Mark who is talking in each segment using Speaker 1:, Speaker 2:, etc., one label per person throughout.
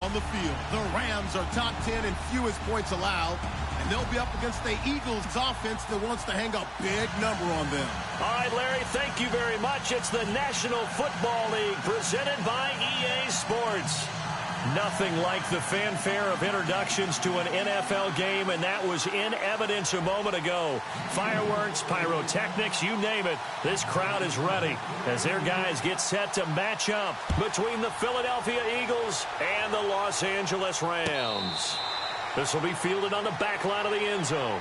Speaker 1: on the field. The Rams are top 10 in fewest points allowed, and they'll be up against the Eagles offense that wants to hang a big number on them.
Speaker 2: All right, Larry, thank you very much. It's the National Football League presented by EA Sports. Nothing like the fanfare of introductions to an NFL game, and that was in evidence a moment ago. Fireworks, pyrotechnics, you name it. This crowd is ready as their guys get set to match up between the Philadelphia Eagles and the Los Angeles Rams. This will be fielded on the back line of the end zone.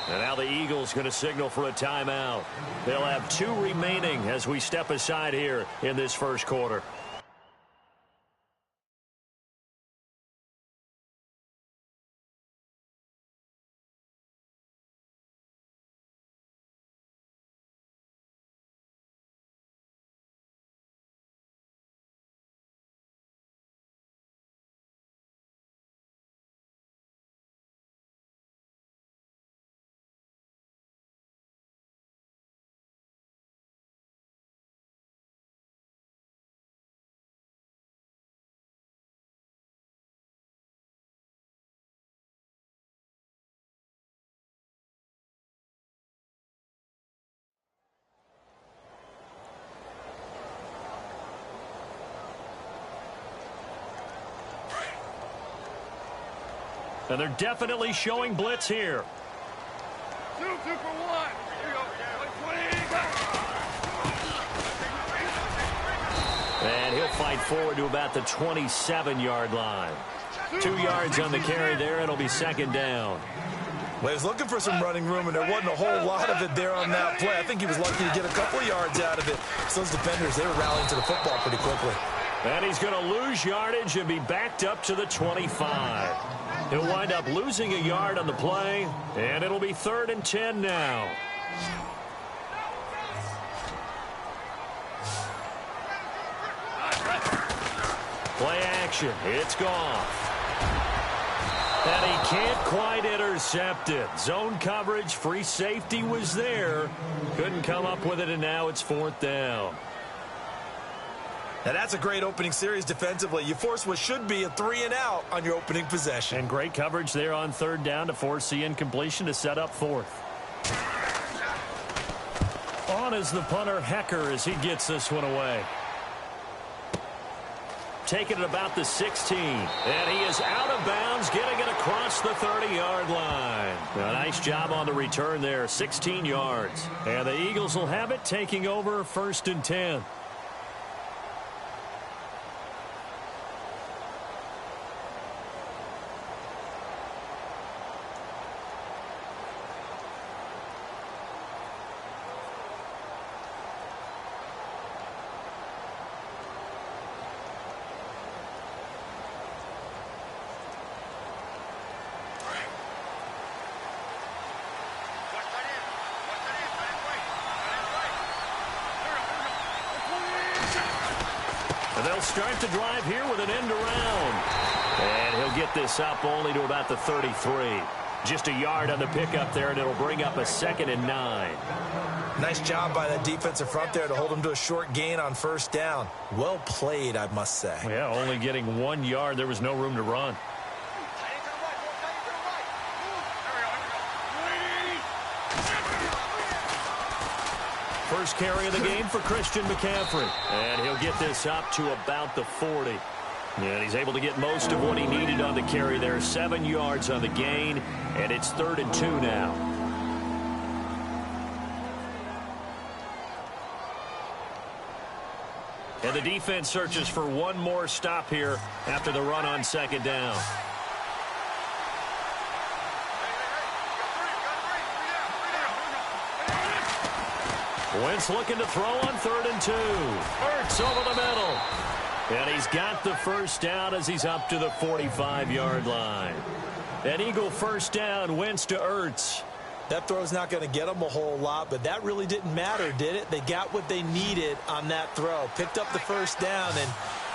Speaker 2: And now the Eagles going to signal for a timeout. They'll have 2 remaining as we step aside here in this first quarter. And they're definitely showing blitz here.
Speaker 3: 2 for 1. Here you go.
Speaker 2: And he'll fight forward to about the 27-yard line. 2 yards on the carry there. It'll be second down.
Speaker 4: Well, he was looking for some running room, and there wasn't a whole lot of it there on that play. I think he was lucky to get a couple of yards out of it. So those defenders, they were rallying to the football pretty quickly.
Speaker 2: And he's going to lose yardage and be backed up to the 25. He'll wind up losing a yard on the play, and it'll be 3rd and 10 now. Play action. It's gone. And he can't quite intercept it. Zone coverage, free safety was there. Couldn't come up with it, and now it's 4th down.
Speaker 4: Now, that's a great opening series defensively. You force what should be a 3-and-out on your opening possession.
Speaker 2: And great coverage there on 3rd down to force the incompletion to set up 4th. On is the punter, Hecker, as he gets this one away. Taking it about the 16. And he is out of bounds, getting it across the 30-yard line. A nice job on the return there, 16 yards. And the Eagles will have it, taking over 1st and 10. They'll start the drive here with an end around. And he'll get this up only to about the 33. Just a yard on the pickup there, and it'll bring up a 2nd and 9.
Speaker 4: Nice job by that defensive front there to hold him to a short gain on 1st down. Well played, I must say.
Speaker 2: Yeah, only getting 1 yard. There was no room to run. First carry of the game for Christian McCaffrey. And he'll get this up to about the 40. And he's able to get most of what he needed on the carry there. 7 yards on the gain, and it's 3rd and 2 now. And the defense searches for one more stop here after the run on 2nd down. Wentz looking to throw on 3rd and 2. Ertz over the middle. And he's got the 1st down as he's up to the 45-yard line. An Eagle 1st down, Wentz to Ertz.
Speaker 4: That throw's not going to get them a whole lot, but that really didn't matter, did it? They got what they needed on that throw. Picked up the 1st down, and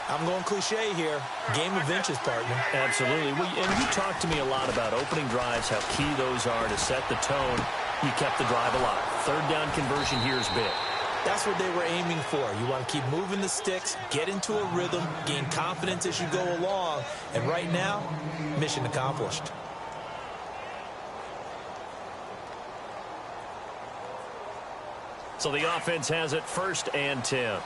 Speaker 4: I'm going cliche here. Game of inches, partner.
Speaker 2: Absolutely. Well, and you talked to me a lot about opening drives, how key those are to set the tone. You kept the drive alive. Third down conversion here is big.
Speaker 4: That's what they were aiming for. You want to keep moving the sticks, get into a rhythm, gain confidence as you go along. And right now, mission accomplished.
Speaker 2: So the offense has it 1st and 10.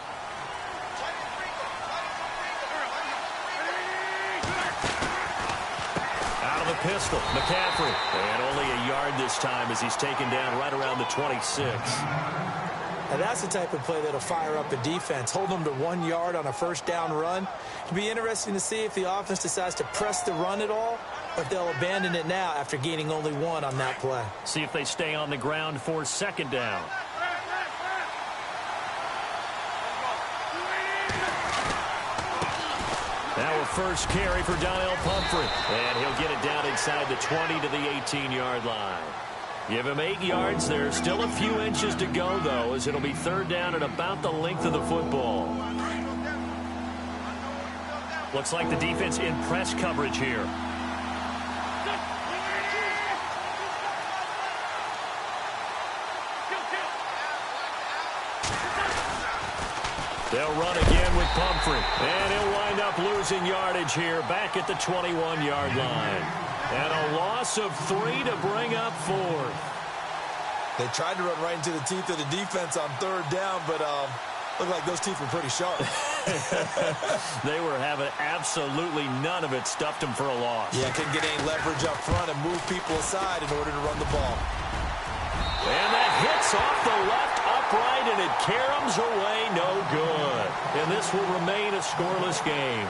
Speaker 2: Pistol, McCaffrey, and only a yard this time as he's taken down right around the 26.
Speaker 4: Now that's the type of play that'll fire up a defense. Hold them to 1 yard on a first down run. It'll be interesting to see if the offense decides to press the run at all, or if they'll abandon it now after gaining only 1 on that play.
Speaker 2: See if they stay on the ground for 2nd down. Now a first carry for Donnell Pumphrey. And he'll get it down inside the 20 to the 18-yard line. Give him 8 yards. There's still a few inches to go, though, as it'll be 3rd down at about the length of the football. Looks like the defense in press coverage here. They'll run again with Pumphrey. And he'll wind up losing yardage here back at the 21-yard line. And a loss of 3 to bring up 4th.
Speaker 4: They tried to run right into the teeth of the defense on 3rd down, but looked like those teeth were pretty sharp.
Speaker 2: They were having absolutely none of it. Stuffed them for a loss.
Speaker 4: Yeah, couldn't get any leverage up front and move people aside in order to run the ball.
Speaker 2: And that hits off the left upright, and it caroms away, no good. And this will remain a scoreless game.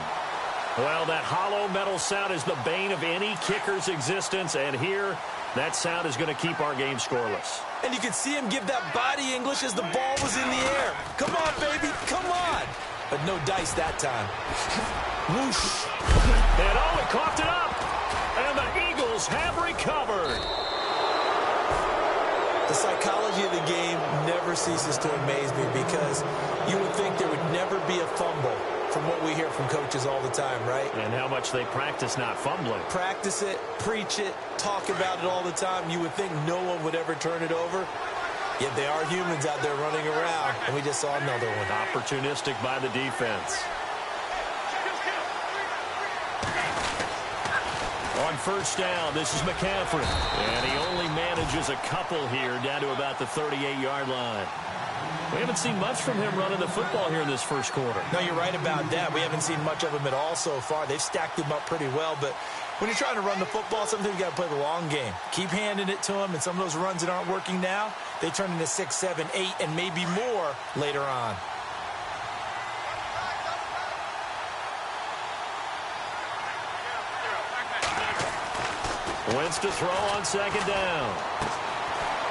Speaker 2: Well, that hollow metal sound is the bane of any kicker's existence, and here, that sound is going to keep our game scoreless.
Speaker 4: And you can see him give that body English as the ball was in the air. Come on, baby, come on. But no dice that time. Whoosh.
Speaker 2: And oh, it coughed it up. And the Eagles have recovered.
Speaker 4: The psychology of the game never ceases to amaze me because you would think there would never be a fumble from what we hear from coaches all the time, right?
Speaker 2: And how much they practice not fumbling.
Speaker 4: Practice it, preach it, talk about it all the time. You would think no one would ever turn it over. Yet they are humans out there running around, and we just saw another one.
Speaker 2: Opportunistic by the defense. On 1st down, this is McCaffrey. And he only manages a couple here down to about the 38-yard line. We haven't seen much from him running the football here in this first quarter.
Speaker 4: No, you're right about that. We haven't seen much of him at all so far. They've stacked him up pretty well, but when you're trying to run the football, sometimes you got to play the long game. Keep handing it to him, and some of those runs that aren't working now, they turn into 6, 7, 8, and maybe more later on.
Speaker 2: Wentz to throw on 2nd down.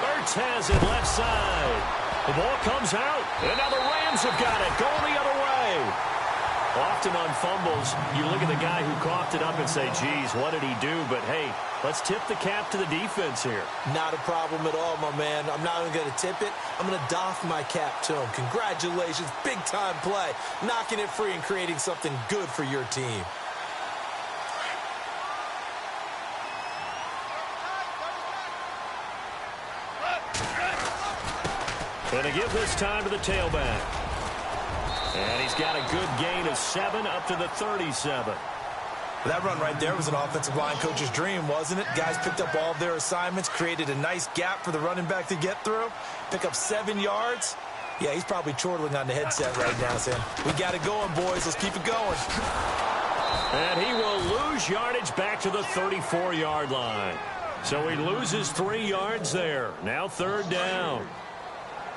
Speaker 2: Ertz has it left side. The ball comes out, and now the Rams have got it, going the other way. Often on fumbles, you look at the guy who coughed it up and say, geez, what did he do? But, hey, let's tip the cap to the defense here.
Speaker 4: Not a problem at all, my man. I'm not even going to tip it. I'm going to doff my cap to him. Congratulations, big-time play. Knocking it free and creating something good for your team.
Speaker 2: Going to give this time to the tailback. And he's got a good gain of 7 up to the 37.
Speaker 4: That run right there was an offensive line coach's dream, wasn't it? Guys picked up all of their assignments, created a nice gap for the running back to get through, pick up 7 yards. Yeah, he's probably chortling on the headset right now, saying, we got it going, boys. Let's keep it going.
Speaker 2: And he will lose yardage back to the 34-yard line. So he loses 3 yards there. Now 3rd down.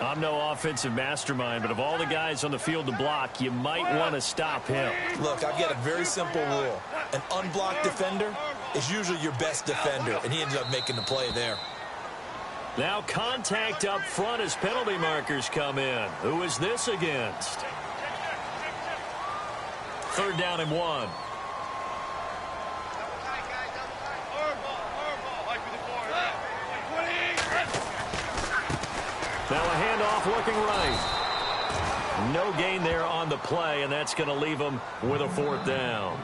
Speaker 2: I'm no offensive mastermind, but of all the guys on the field to block, you might want to stop him.
Speaker 4: Look, I've got a very simple rule. An unblocked defender is usually your best defender, and he ended up making the play there.
Speaker 2: Now contact up front as penalty markers come in. Who is this against? 3rd down and 1. Now a handoff looking right. no gain there on the play, and that's going to leave them with a 4th down.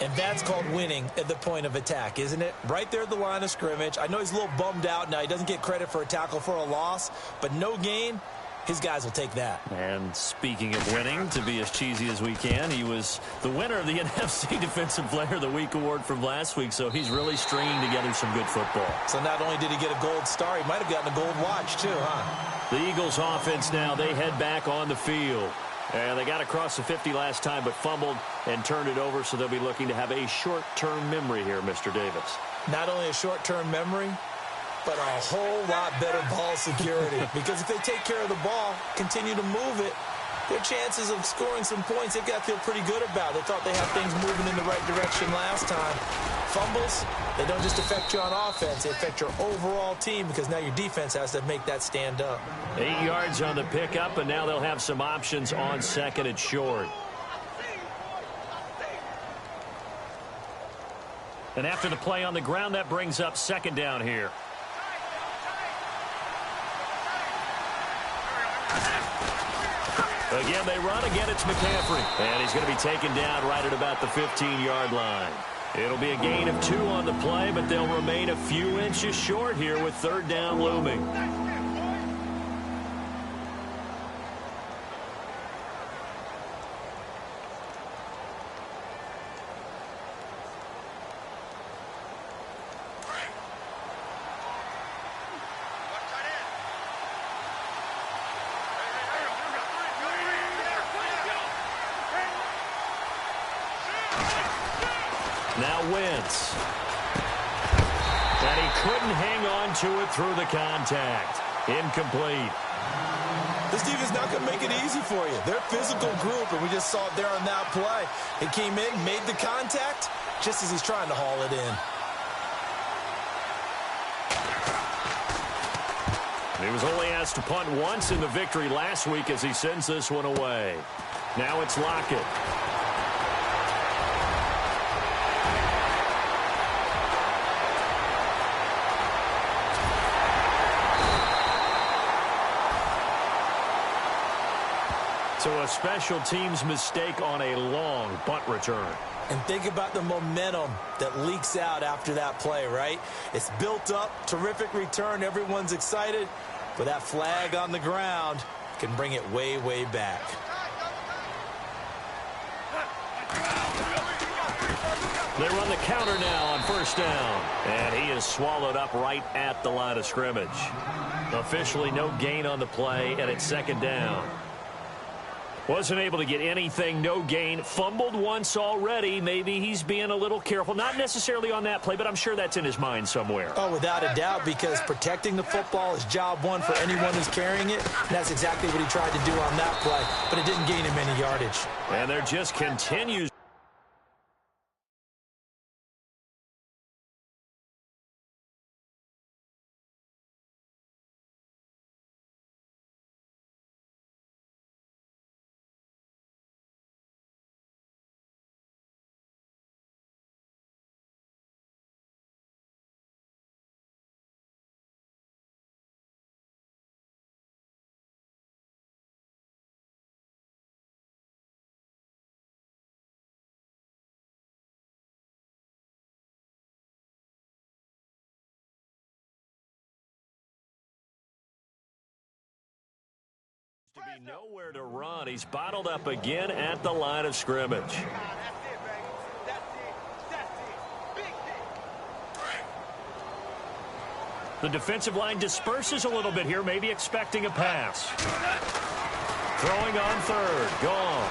Speaker 4: And that's called winning at the point of attack, isn't it? Right there at the line of scrimmage. I know he's a little bummed out now. He doesn't get credit for a tackle for a loss, but no gain, his guys will take that.
Speaker 2: And speaking of winning, to be as cheesy as we can, he was the winner of the NFC Defensive Player of the Week award from last week, so he's really stringing together some good football.
Speaker 4: So not only did he get a gold star, he might have gotten a gold watch too, huh?
Speaker 2: The Eagles offense now, they head back on the field. And they got across the 50 last time, but fumbled and turned it over, so they'll be looking to have a short-term memory here, Mr. Davis.
Speaker 4: Not only a short-term memory, but a whole lot better ball security. Because if they take care of the ball, continue to move it, their chances of scoring some points, they've got to feel pretty good about. They thought they had things moving in the right direction last time. Fumbles, they don't just affect you on offense. They affect your overall team because now your defense has to make that stand up.
Speaker 2: 8 yards on the pickup, and now they'll have some options on 2nd and short. And after the play on the ground, that brings up 2nd down here. Again, they run. Again, it's McCaffrey. And he's going to be taken down right at about the 15-yard line. It'll be a gain of 2 on the play, but they'll remain a few inches short here with 3rd down looming. Now Wentz. And he couldn't hang on to it through the contact. Incomplete.
Speaker 4: This defense not going to make it easy for you. They're a physical group, and we just saw it there on that play. He came in, made the contact, just as he's trying to haul it in.
Speaker 2: He was only asked to punt once in the victory last week as he sends this one away. Now it's Lockett. So a special teams mistake on a long punt return.
Speaker 4: And think about the momentum that leaks out after that play, right? It's built up, terrific return, everyone's excited, but that flag on the ground can bring it way, way back.
Speaker 2: They run the counter now on 1st down. And he is swallowed up right at the line of scrimmage. Officially no gain on the play, and it's 2nd down. Wasn't able to get anything, no gain. Fumbled once already. Maybe he's being a little careful. Not necessarily on that play, but I'm sure that's in his mind somewhere.
Speaker 4: Oh, without a doubt, because protecting the football is job one for anyone who's carrying it. And that's exactly what he tried to do on that play, but it didn't gain him any yardage.
Speaker 2: And there just continues. To be nowhere to run. He's bottled up again at the line of scrimmage. The defensive line disperses a little bit here, maybe expecting a pass. Throwing on 3rd. Gone.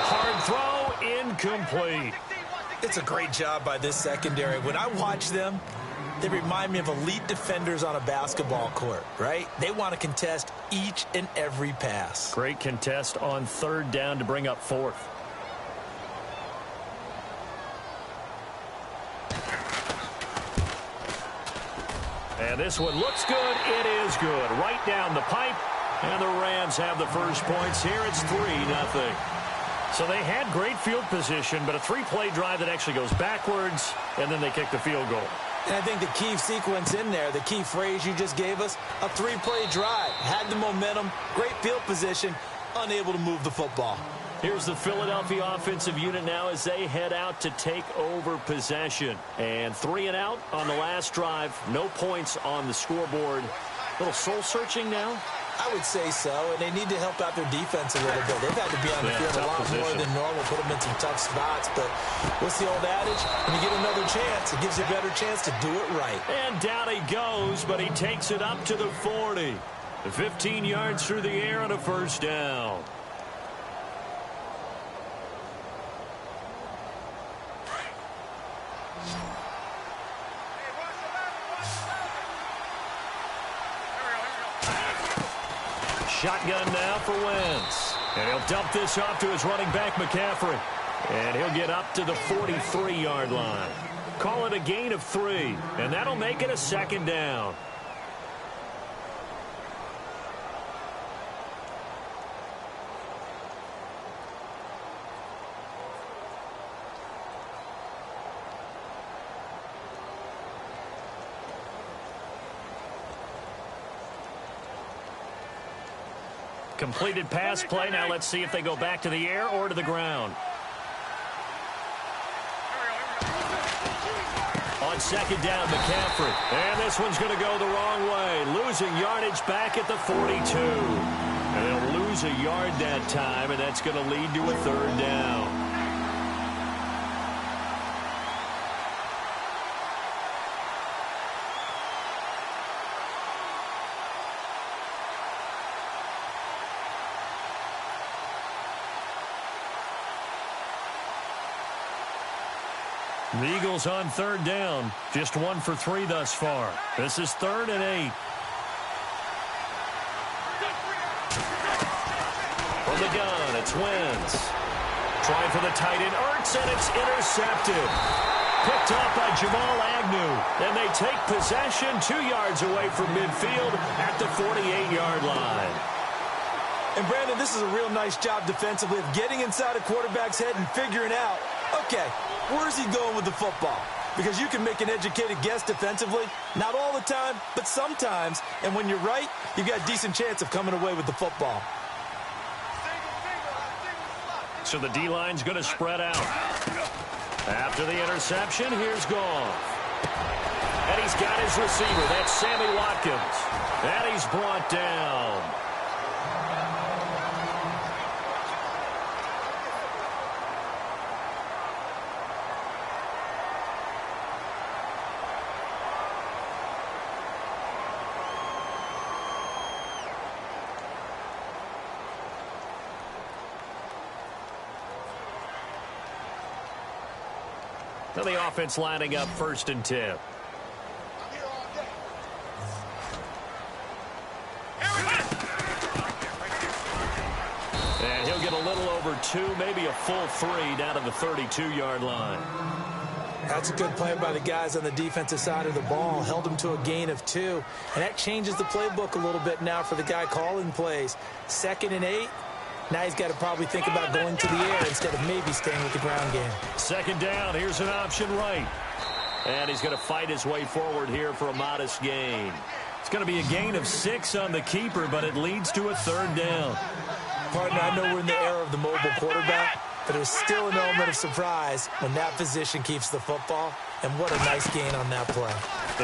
Speaker 2: Hard throw, incomplete.
Speaker 4: It's a great job by this secondary. When I watch them, they remind me of elite defenders on a basketball court, right? They want to contest each and every pass.
Speaker 2: Great contest on 3rd down to bring up 4th. And this one looks good. It is good. Right down the pipe. And the Rams have the first points here. It's 3-0. So they had great field position, but a 3-play drive that actually goes backwards, and then they kick the field goal.
Speaker 4: And I think the key sequence in there, the key phrase you just gave us, a 3-play drive. Had the momentum, great field position, unable to move the football.
Speaker 2: Here's the Philadelphia offensive unit now as they head out to take over possession. And 3 and out on the last drive. No points on the scoreboard. A little soul-searching now?
Speaker 4: I would say so, and they need to help out their defense a little bit. They've had to be on the field a lot more than normal, put them in some tough spots. But what's the old adage? When you get another chance, it gives you a better chance to do it right.
Speaker 2: And down he goes, but he takes it up to the 40. 15 yards through the air on a first down. Shotgun now for Wentz. And he'll dump this off to his running back, McCaffrey. And he'll get up to the 43-yard line. Call it a gain of 3, and that'll make it a second down. Completed pass play. Now let's see if they go back to the air or to the ground. On second down, McCaffrey. And this one's going to go the wrong way. Losing yardage back at the 42. And they'll lose a yard that time, and that's going to lead to a third down. The Eagles on third down. Just 1 for 3 thus far. This is 3rd and 8. From the gun, it's Wentz. Trying for the tight end, Ertz, and it's intercepted. Picked up by Jamal Agnew. And they take possession 2 yards away from midfield at the 48-yard line.
Speaker 4: And, Brandon, this is a real nice job defensively of getting inside a quarterback's head and figuring out, okay, where's he going with the football? Because you can make an educated guess defensively. Not all the time, but sometimes. And when you're right, you've got a decent chance of coming away with the football.
Speaker 2: So the D-line's going to spread out. After the interception, here's Goff. And he's got his receiver. That's Sammy Watkins. And he's brought down. Now the offense lining up 1st and 10. And he'll get a little over 2, maybe a full 3 down to the 32-yard line.
Speaker 4: That's a good play by the guys on the defensive side of the ball. Held him to a gain of 2. And that changes the playbook a little bit now for the guy calling plays. 2nd and 8. Now he's got to probably think about going to the air instead of maybe staying with the ground game. 2nd
Speaker 2: down. Here's an option right. And he's going to fight his way forward here for a modest gain. It's going to be a gain of 6 on the keeper, but it leads to a 3rd down.
Speaker 4: Partner, I know we're in the era of the mobile quarterback, but there's still an element of surprise when that position keeps the football. And what a nice gain on that play.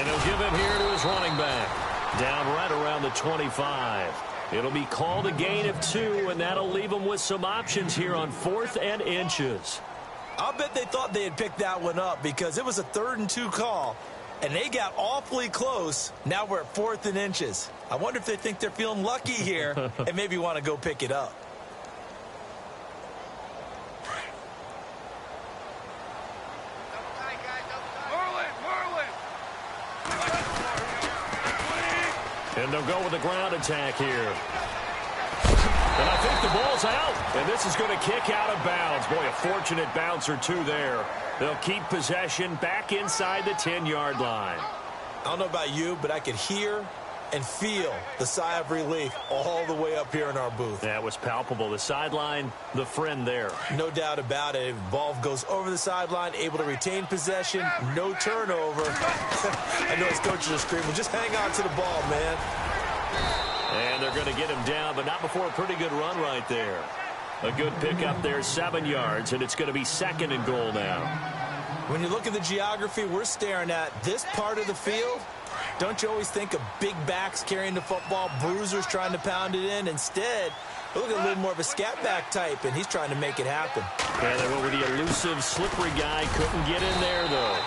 Speaker 2: And he'll give it here to his running back. Down right around the 25. It'll be called a gain of 2, and that'll leave them with some options here on 4th and inches.
Speaker 4: I'll bet they thought they had picked that one up because it was a 3rd and 2 call, and they got awfully close. Now we're at 4th and inches. I wonder if they think they're feeling lucky here and maybe want to go pick it up.
Speaker 2: And they'll go with the ground attack here. And I think the ball's out. And this is going to kick out of bounds. Boy, a fortunate bounce or 2 there. They'll keep possession back inside the 10-yard line.
Speaker 4: I don't know about you, but I could hear and feel the sigh of relief all the way up here in our booth.
Speaker 2: That was palpable. The sideline, the friend there.
Speaker 4: No doubt about it. Ball goes over the sideline, able to retain possession, no turnover. I know his coaches are screaming, just hang on to the ball, man.
Speaker 2: And they're going to get him down, but not before a pretty good run right there. A good pickup there, 7 yards, and it's going to be 2nd and goal now.
Speaker 4: When you look at the geography we're staring at, this part of the field, don't you always think of big backs carrying the football, bruisers trying to pound it in? Instead, look at a little more of a scat back type, and he's trying to make it happen.
Speaker 2: Yeah, they went with the elusive, slippery guy. Couldn't get in there, though.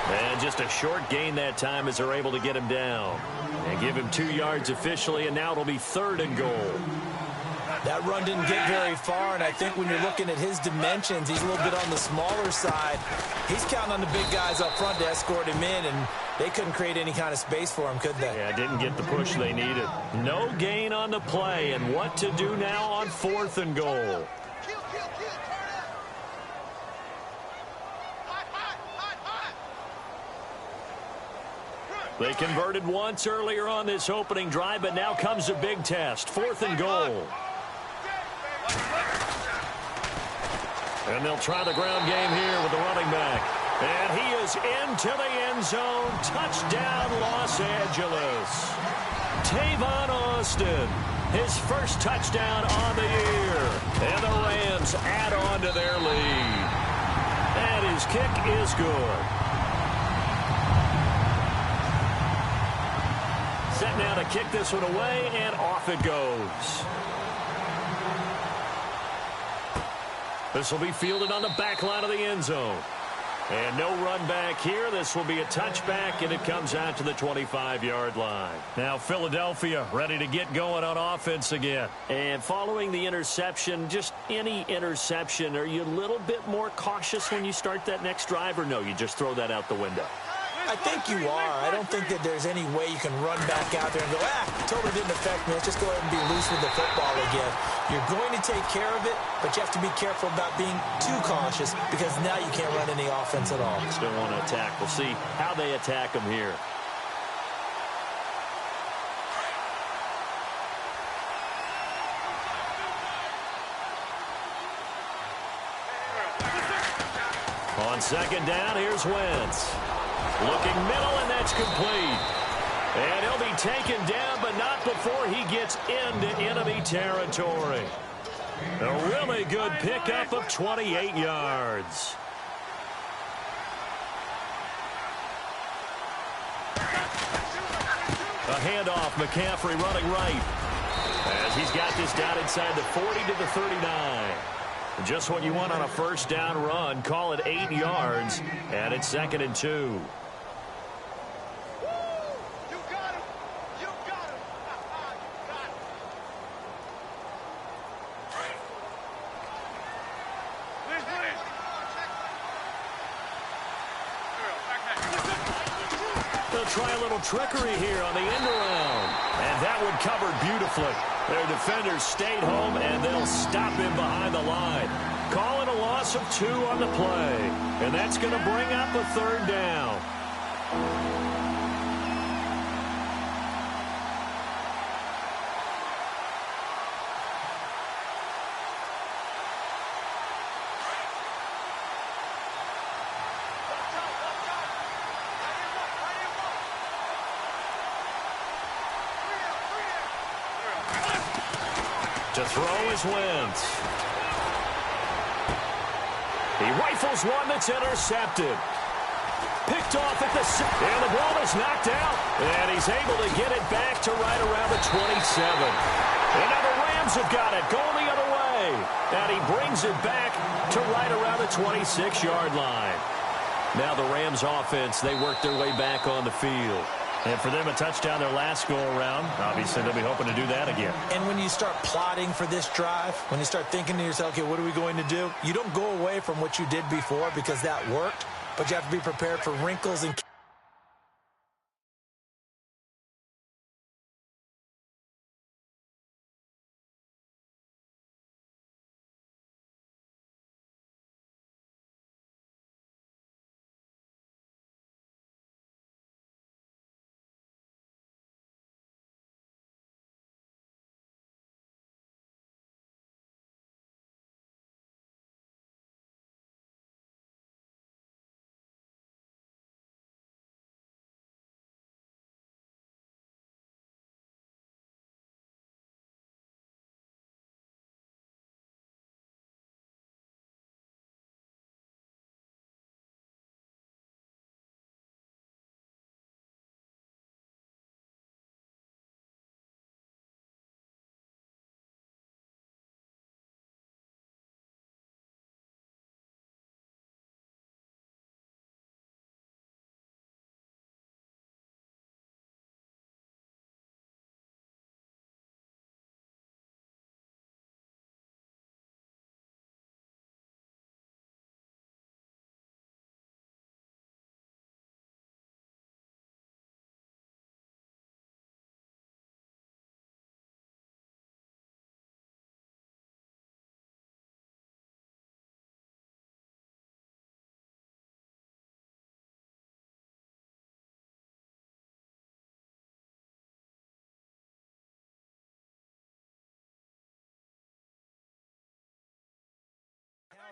Speaker 2: And just a short gain that time as they're able to get him down. And give him 2 yards officially, and now it'll be 3rd and goal.
Speaker 4: That run didn't get very far, and I think when you're looking at his dimensions, he's a little bit on the smaller side. He's counting on the big guys up front to escort him in, and they couldn't create any kind of space for him, could they?
Speaker 2: Yeah, didn't get the push they needed. No gain on the play, and what to do now on 4th and goal. They converted once earlier on this opening drive, but now comes a big test. 4th and goal. And they'll try the ground game here with the running back. And he is into the end zone. Touchdown, Los Angeles. Tavon Austin, his first touchdown on the year. And the Rams add on to their lead. And his kick is good. Set now to kick this one away, and off it goes. This will be fielded on the back line of the end zone. And no run back here. This will be a touchback, and it comes out to the 25-yard line. Now Philadelphia ready to get going on offense again. And following the interception, just any interception, are you a little bit more cautious when you start that next drive, or no, you just throw that out the window?
Speaker 4: I think you are. I don't think that there's any way you can run back out there and go, totally didn't affect me. Let's just go ahead and be loose with the football again. You're going to take care of it, but you have to be careful about being too cautious because now you can't run any offense at all.
Speaker 2: Still want to attack. We'll see how they attack them here. On 2nd down, here's Wentz. Looking middle, and that's complete. And he'll be taken down, but not before he gets into enemy territory. A really good pickup of 28 yards. A handoff, McCaffrey running right. As he's got this down inside the 40 to the 39. Just what you want on a first down run. Call it 8 yards, and it's 2nd and 2. They'll try a little trickery here on the end around. And that one covered beautifully. Their defenders stayed home, and they'll stop him behind the line. Call it a loss of 2 on the play. And that's going to bring up a 3rd down. To throw is Wentz. He rifles one that's intercepted. Picked off at the... And the ball is knocked out. And he's able to get it back to right around the 27. And now the Rams have got it. Going the other way. And he brings it back to right around the 26-yard line. Now the Rams offense, they work their way back on the field. And for them, a touchdown their last go-around. Obviously, they'll be hoping to do that again.
Speaker 4: And when you start plotting for this drive, when you start thinking to yourself, okay, what are we going to do? You don't go away from what you did before because that worked, but you have to be prepared for wrinkles and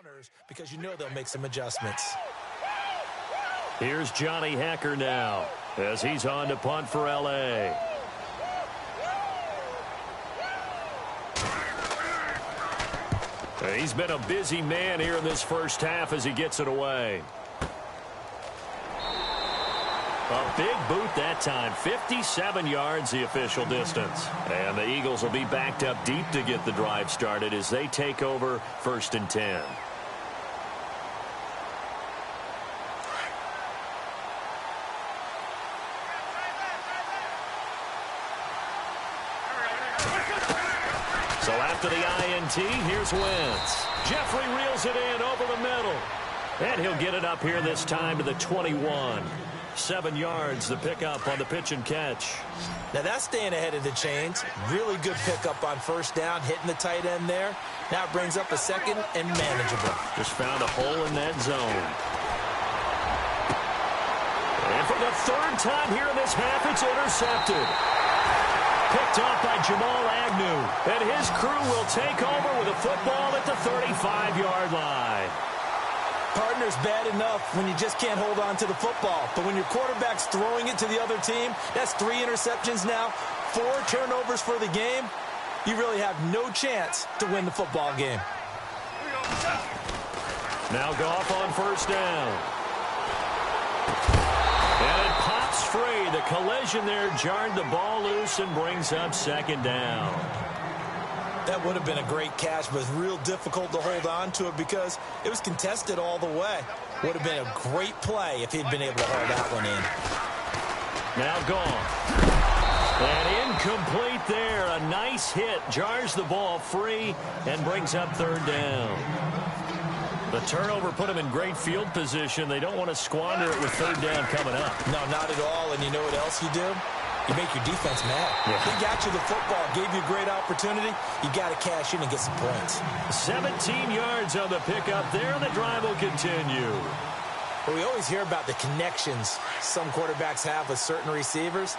Speaker 4: punters because you know they'll make some adjustments.
Speaker 2: Here's Johnny Hacker now as he's on to punt for L.A. He's been a busy man here in this first half as he gets it away. A big boot that time, 57 yards the official distance. And the Eagles will be backed up deep to get the drive started as they take over 1st and 10. So after the INT, here's Wentz. Jeffrey reels it in over the middle. And he'll get it up here this time to the 21. 7 yards the pickup on the pitch and catch.
Speaker 4: Now that's staying ahead of the chains. Really good pickup on 1st down, hitting the tight end there. Now it brings up a 2nd and manageable.
Speaker 2: Just found a hole in that zone. And for the 3rd time here in this half, it's intercepted. Picked off by Jamal Agnew. And his crew will take over with a football at the 35-yard line.
Speaker 4: Partner's bad enough when you just can't hold on to the football. But when your quarterback's throwing it to the other team, that's 3 interceptions now, 4 turnovers for the game. You really have no chance to win the football game.
Speaker 2: Now Goff on 1st down. And it pops free. The collision there jarred the ball loose and brings up 2nd down.
Speaker 4: That would have been a great catch, but it's real difficult to hold on to it because it was contested all the way. Would have been a great play if he'd been able to hold that one in.
Speaker 2: Now gone. And incomplete there. A nice hit. Jars the ball free and brings up 3rd down. The turnover put him in great field position. They don't want to squander it with 3rd down coming up.
Speaker 4: No, not at all. And you know what else you do? You make your defense mad. Yeah. They got you the football, gave you a great opportunity. You got to cash in and get some points.
Speaker 2: 17 yards on the pickup there, and the drive will continue.
Speaker 4: Well, we always hear about the connections some quarterbacks have with certain receivers.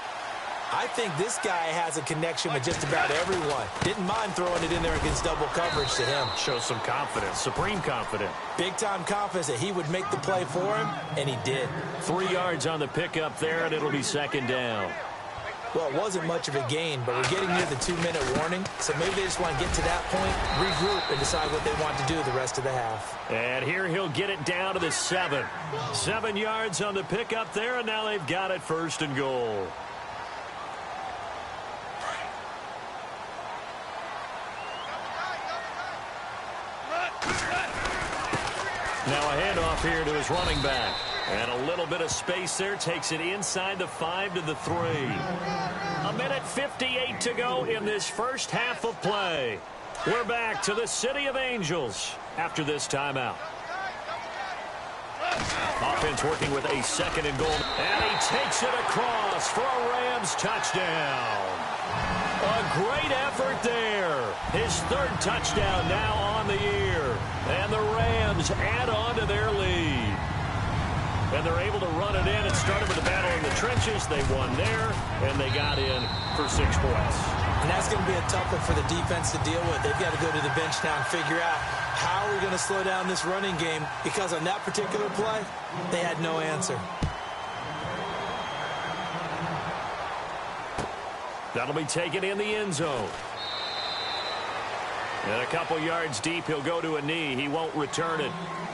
Speaker 4: I think this guy has a connection with just about everyone. Didn't mind throwing it in there against double coverage to him.
Speaker 2: Shows some confidence, supreme confidence.
Speaker 4: Big-time confidence that he would make the play for him, and he did.
Speaker 2: 3 yards on the pickup there, and it'll be 2nd down.
Speaker 4: Well, it wasn't much of a gain, but we're getting near the 2-minute warning, so maybe they just want to get to that point, regroup, and decide what they want to do the rest of the half.
Speaker 2: And here he'll get it down to the 7. 7 yards on the pickup there, and now they've got it 1st and goal. Now a handoff here to his running back. And a little bit of space there takes it inside the 5 to the 3. 1:58 to go in this first half of play. We're back to the City of Angels after this timeout. Offense working with a 2nd and goal. And he takes it across for a Rams touchdown. A great effort there. His 3rd touchdown now on the year. And the Rams add on to their lead. And they're able to run it in. It started with a battle in the trenches. They won there, and they got in for 6 points.
Speaker 4: And that's going to be a tough one for the defense to deal with. They've got to go to the bench now and figure out how are we going to slow down this running game, because on that particular play, they had no answer.
Speaker 2: That'll be taken in the end zone. And a couple yards deep, he'll go to a knee. He won't return it.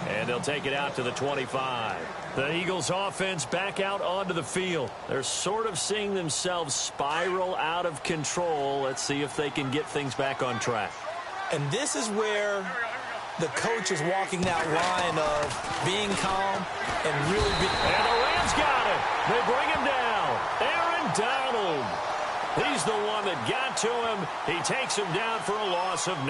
Speaker 2: And they'll take it out to the 25. The Eagles offense back out onto the field. They're sort of seeing themselves spiral out of control. Let's see if they can get things back on track.
Speaker 4: And this is where the coach is walking that line of being calm and really being...
Speaker 2: And the Rams got it. They bring him down. Aaron Donald. He's the one that got to him. He takes him down for a loss of 9.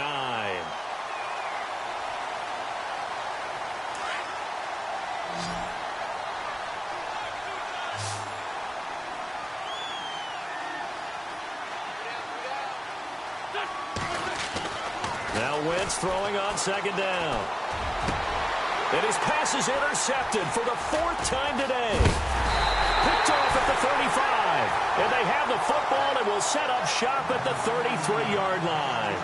Speaker 2: Now Wentz throwing on 2nd down. And his pass is intercepted for the 4th time today. Picked off at the 35. And they have the football and will set up shop at the 33-yard line.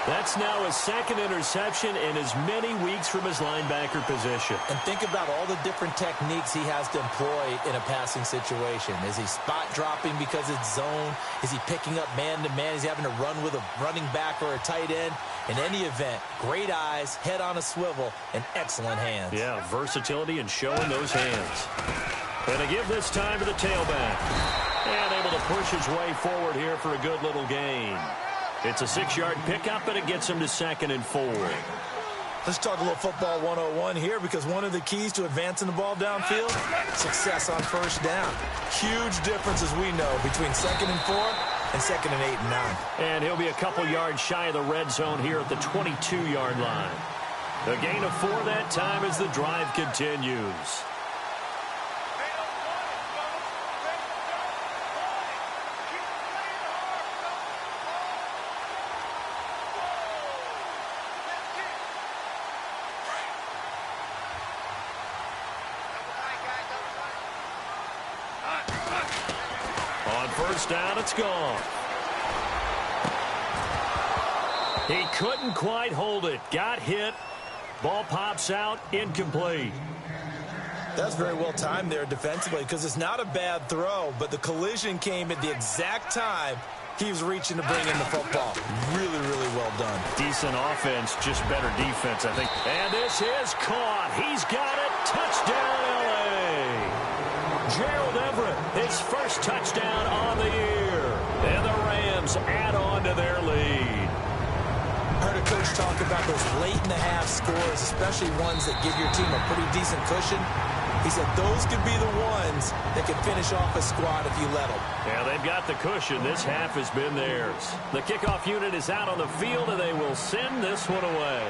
Speaker 2: That's now his second interception in as many weeks from his linebacker position.
Speaker 4: And think about all the different techniques he has to employ in a passing situation. Is he spot dropping because it's zone? Is he picking up man-to-man? Is he having to run with a running back or a tight end? In any event, great eyes, head on a swivel, and excellent hands.
Speaker 2: Yeah, versatility and showing those hands. And a give this time to the tailback. And able to push his way forward here for a good little gain. It's a 6-yard pickup, and it gets him to 2nd and 4.
Speaker 4: Let's talk a little football 101 here, because one of the keys to advancing the ball downfield, success on first down. Huge difference, as we know, between 2nd and 4 and 2nd and 8 and 9.
Speaker 2: And he'll be a couple yards shy of the red zone here at the 22-yard line. A gain of 4 that time as the drive continues. On first down, it's gone. He couldn't quite hold it. Got hit. Ball pops out. Incomplete.
Speaker 4: That's very well timed there defensively, because it's not a bad throw, but the collision came at the exact time he was reaching to bring in the football. Really, really well done.
Speaker 2: Decent offense, just better defense, I think. And this is caught. He's got it. Touchdown, L.A. Gerald Everett, his first touchdown on the year. And the Rams add on to their lead.
Speaker 4: I heard a coach talk about those late-in-the-half scores, especially ones that give your team a pretty decent cushion. He said those could be the ones that could finish off a squad if you let them.
Speaker 2: Yeah, they've got the cushion. This half has been theirs. The kickoff unit is out on the field, and they will send this one away.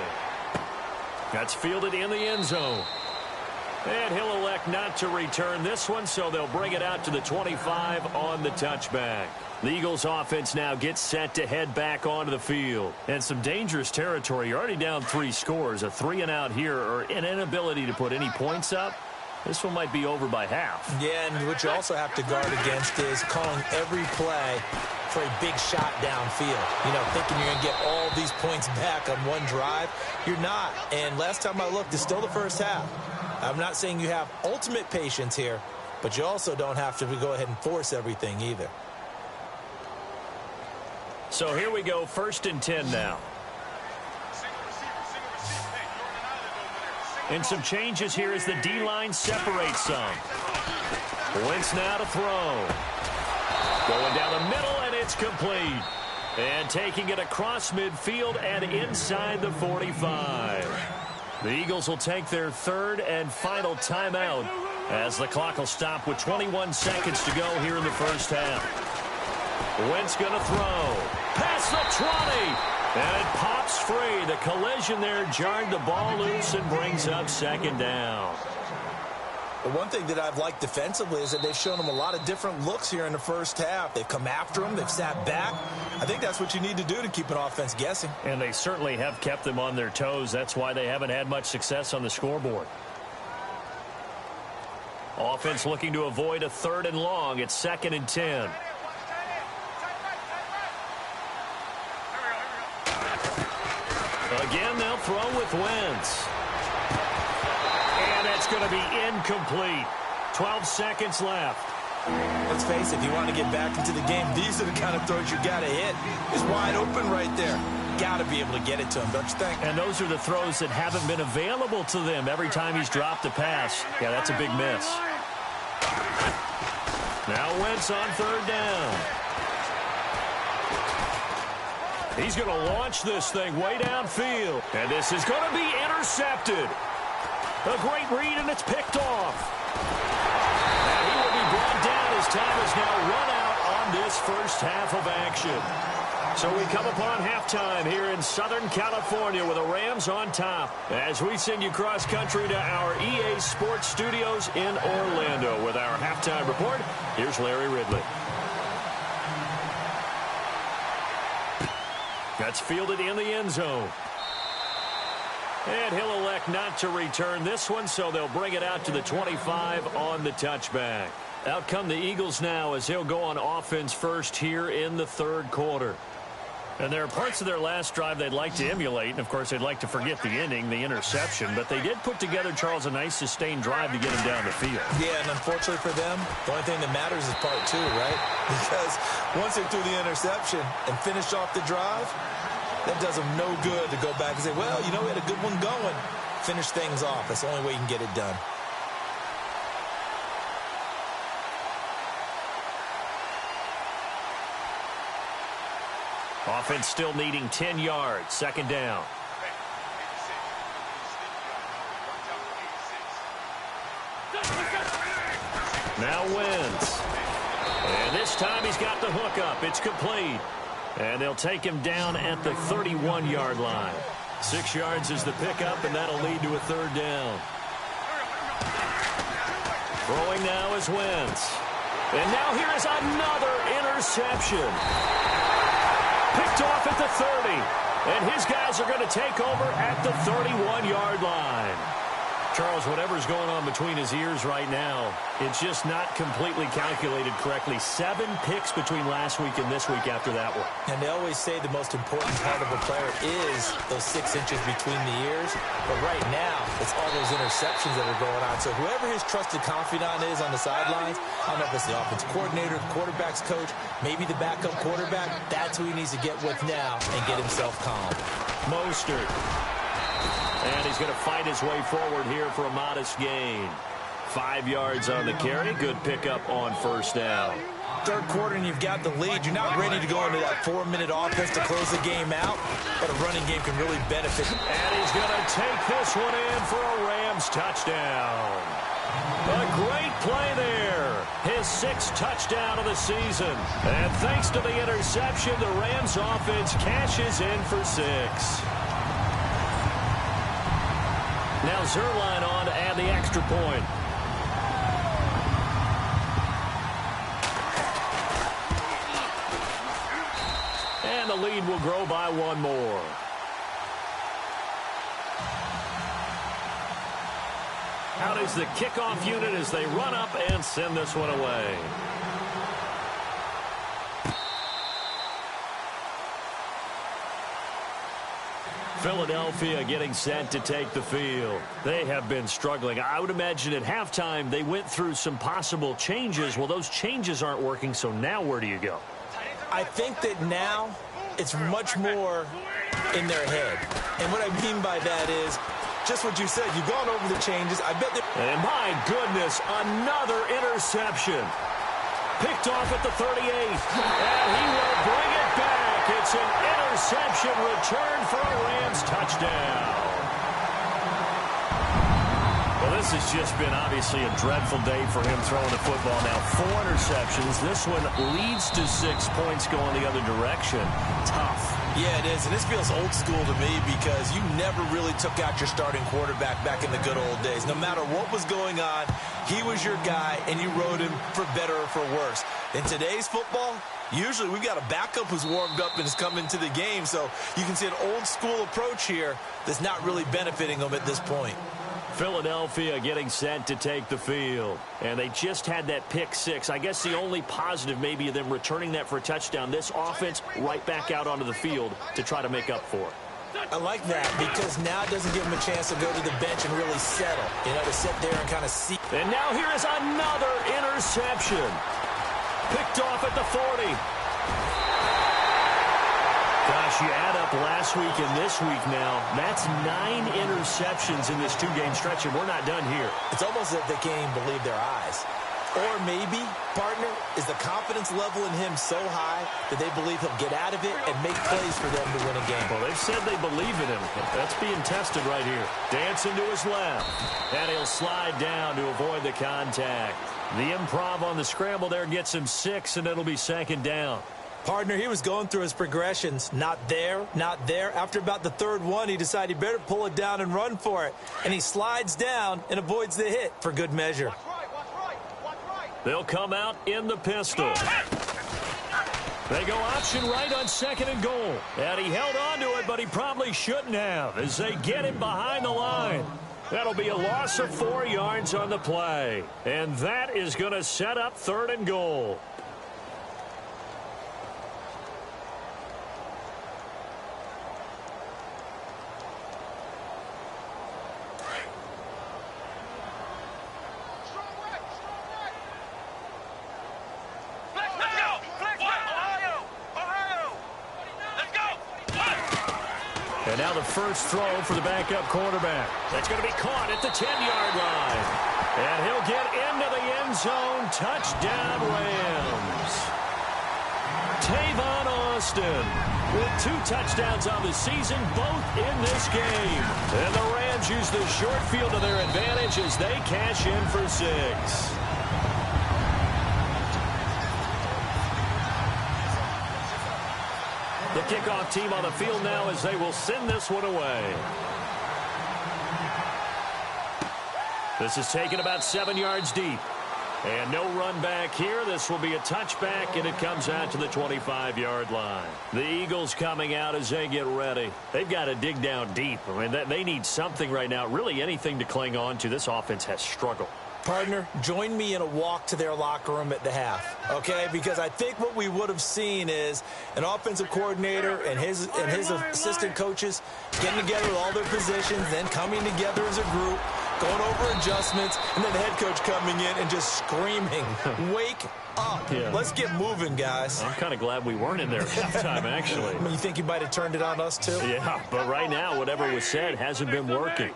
Speaker 2: That's fielded in the end zone. And he'll elect not to return this one, so they'll bring it out to the 25 on the touchback. The Eagles offense now gets set to head back onto the field. And some dangerous territory. You're already down 3 scores. A 3-and-out here, or an inability to put any points up. This one might be over by half.
Speaker 4: Yeah, and what you also have to guard against is calling every play for a big shot downfield. You know, thinking you're going to get all these points back on one drive. You're not. And last time I looked, it's still the first half. I'm not saying you have ultimate patience here, but you also don't have to go ahead and force everything either.
Speaker 2: So here we go, 1st and 10 now. And some changes here as the D-line separates some. Wentz now to throw. Going down the middle, and it's complete. And taking it across midfield and inside the 45. The Eagles will take their 3rd and final timeout as the clock will stop with 21 seconds to go here in the first half. Wentz going to throw. Past the 20. And it pops free. The collision there jarred the ball loose and brings up 2nd down.
Speaker 4: The one thing that I've liked defensively is that they've shown them a lot of different looks here in the first half. They've come after him. They've sat back. I think that's what you need to do to keep an offense guessing.
Speaker 2: And they certainly have kept them on their toes. That's why they haven't had much success on the scoreboard. Offense looking to avoid a 3rd and long. It's 2nd and 10. Again, they'll throw with Wentz. And that's going to be incomplete. 12 seconds left.
Speaker 4: Let's face it, if you want to get back into the game, these are the kind of throws you got to hit. It's wide open right there. Got to be able to get it to him, don't you think?
Speaker 2: And those are the throws that haven't been available to them every time he's dropped a pass. Yeah, that's a big miss. Now Wentz on 3rd down. He's going to launch this thing way downfield. And this is going to be intercepted. A great read, and it's picked off. And he will be brought down as time is now run out on this first half of action. So we come upon halftime here in Southern California with the Rams on top. As we send you cross-country to our EA Sports Studios in Orlando with our halftime report, here's Larry Ridley. That's fielded in the end zone. And he'll elect not to return this one, so they'll bring it out to the 25 on the touchback. Out come the Eagles now as he'll go on offense first here in the 3rd quarter. And there are parts of their last drive they'd like to emulate. And, of course, they'd like to forget the ending, the interception. But they did put together, Charles, a nice sustained drive to get him down the field.
Speaker 4: Yeah, and unfortunately for them, the only thing that matters is part two, right? Because once they threw the interception and finished off the drive, that does them no good to go back and say, well, you know, we had a good one going. Finish things off. That's the only way you can get it done.
Speaker 2: Offense still needing 10 yards. Second down. Now wins. And this time he's got the hook up. It's complete. And they'll take him down at the 31-yard line. 6 yards is the pickup, and that'll lead to a third down. Throwing now is Wentz. And now here is another interception. Picked off at the 30. And his guys are going to take over at the 31-yard line. Charles, whatever's going on between his ears right now, it's just not completely calculated correctly. 7 picks between last week and this week after that one.
Speaker 4: And they always say the most important part of a player is those 6 inches between the ears. But right now, it's all those interceptions that are going on. So whoever his trusted confidant is on the sidelines, I don't know if it's the offensive coordinator, the quarterback's coach, maybe the backup quarterback, that's who he needs to get with now and get himself calm.
Speaker 2: Mostert. And he's going to fight his way forward here for a modest gain. 5 yards on the carry. Good pickup on first down.
Speaker 4: Third quarter and you've got the lead. You're not ready to go into that 4-minute offense to close the game out, but a running game can really benefit.
Speaker 2: And he's going to take this one in for a Rams touchdown. A great play there. His 6th touchdown of the season. And thanks to the interception, the Rams offense cashes in for 6. Now Zerline on to add the extra point. And the lead will grow by 1 more. Out is the kickoff unit as they run up and send this one away. Philadelphia getting set to take the field. They have been struggling. I would imagine at halftime they went through some possible changes. Well, those changes aren't working, so now where do you go?
Speaker 4: I think that now it's much more in their head. And what I mean by that is just what you said. You've gone over the changes. I bet that.
Speaker 2: And my goodness, another interception. Picked off at the 38. And he will bring it back. It's an interception return for a Rams touchdown. Well, this has just been obviously a dreadful day for him throwing the football. Now 4 interceptions. This one leads to 6 points going the other direction. Tough.
Speaker 4: Yeah, it is. And this feels old school to me because you never really took out your starting quarterback back in the good old days. No matter what was going on, he was your guy, and you rode him for better or for worse. In today's football, usually we've got a backup who's warmed up and has come into the game. So you can see an old school approach here that's not really benefiting them at this point.
Speaker 2: Philadelphia getting set to take the field. And they just had that pick 6. I guess the only positive maybe of them returning that for a touchdown. This offense right back out onto the field to try to make up for it.
Speaker 4: I like that because now it doesn't give them a chance to go to the bench and really settle. You know, to sit there and kind of see.
Speaker 2: And now here is another interception. Picked off at the 40. Gosh, you add up last week and this week now, that's 9 interceptions in this 2-game stretch, and we're not done here.
Speaker 4: It's almost as if they can't even believe their eyes. Or maybe, partner, is the confidence level in him so high that they believe he'll get out of it and make plays for them to win a game.
Speaker 2: Well, they've said they believe in him. That's being tested right here. Dancing to his left. And he'll slide down to avoid the contact. The improv on the scramble there gets him 6, and it'll be 2nd down.
Speaker 4: Partner, he was going through his progressions. Not there, not there. After about the 3rd one, he decided he better pull it down and run for it. And he slides down and avoids the hit for good measure.
Speaker 2: They'll come out in the pistol. They go option right on 2nd and goal. And he held on to it, but he probably shouldn't have as they get him behind the line. That'll be a loss of 4 yards on the play. And that is going to set up 3rd and goal. Now the first throw for the backup quarterback. That's going to be caught at the 10-yard line. And he'll get into the end zone. Touchdown, Rams. Tavon Austin with 2 touchdowns on the season, both in this game. And the Rams use the short field to their advantage as they cash in for 6. The kickoff team on the field now as they will send this one away. This is taken about 7 yards deep. And no run back here. This will be a touchback, and it comes out to the 25-yard line. The Eagles coming out as they get ready. They've got to dig down deep. I mean, they need something right now, really anything to cling on to. This offense has struggled.
Speaker 4: Partner, join me in a walk to their locker room at the half, okay? Because I think what we would have seen is an offensive coordinator and his assistant coaches getting together with all their positions, then coming together as a group, going over adjustments, and then the head coach coming in and just screaming, wake up. Yeah. Let's get moving, guys.
Speaker 2: I'm kind of glad we weren't in there at halftime, actually.
Speaker 4: You think you might have turned it on us, too?
Speaker 2: Yeah, but right now, whatever was said hasn't been working.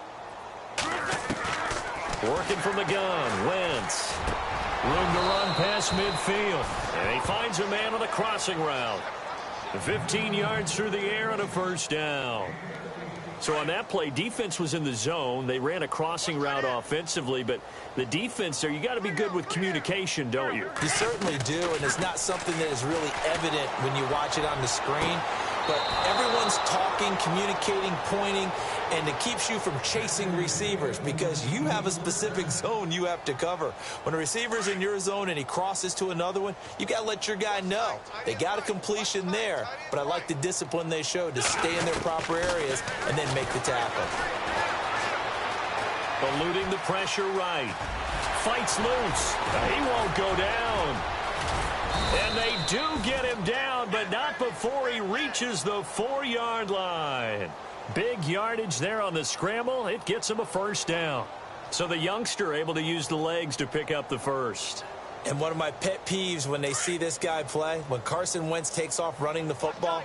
Speaker 2: Working from the gun, Wentz. Room to run past midfield. And he finds a man on the crossing route. 15 yards through the air and a first down. So on that play, defense was in the zone. They ran a crossing route offensively, but the defense there, you got to be good with communication, don't you?
Speaker 4: You certainly do, and it's not something that is really evident when you watch it on the screen. But everyone's talking, communicating, pointing, and it keeps you from chasing receivers because you have a specific zone you have to cover. When a receiver's in your zone and he crosses to another one, you got to let your guy know. They got a completion there, but I like the discipline they showed to stay in their proper areas and then make the tackle.
Speaker 2: Eluding the pressure right. Fights loose. He won't go down. And they do get him down, but not before he reaches the 4-yard line. Big yardage there on the scramble. It gets him a first down. So the youngster able to use the legs to pick up the first.
Speaker 4: And one of my pet peeves when they see this guy play, when Carson Wentz takes off running the football,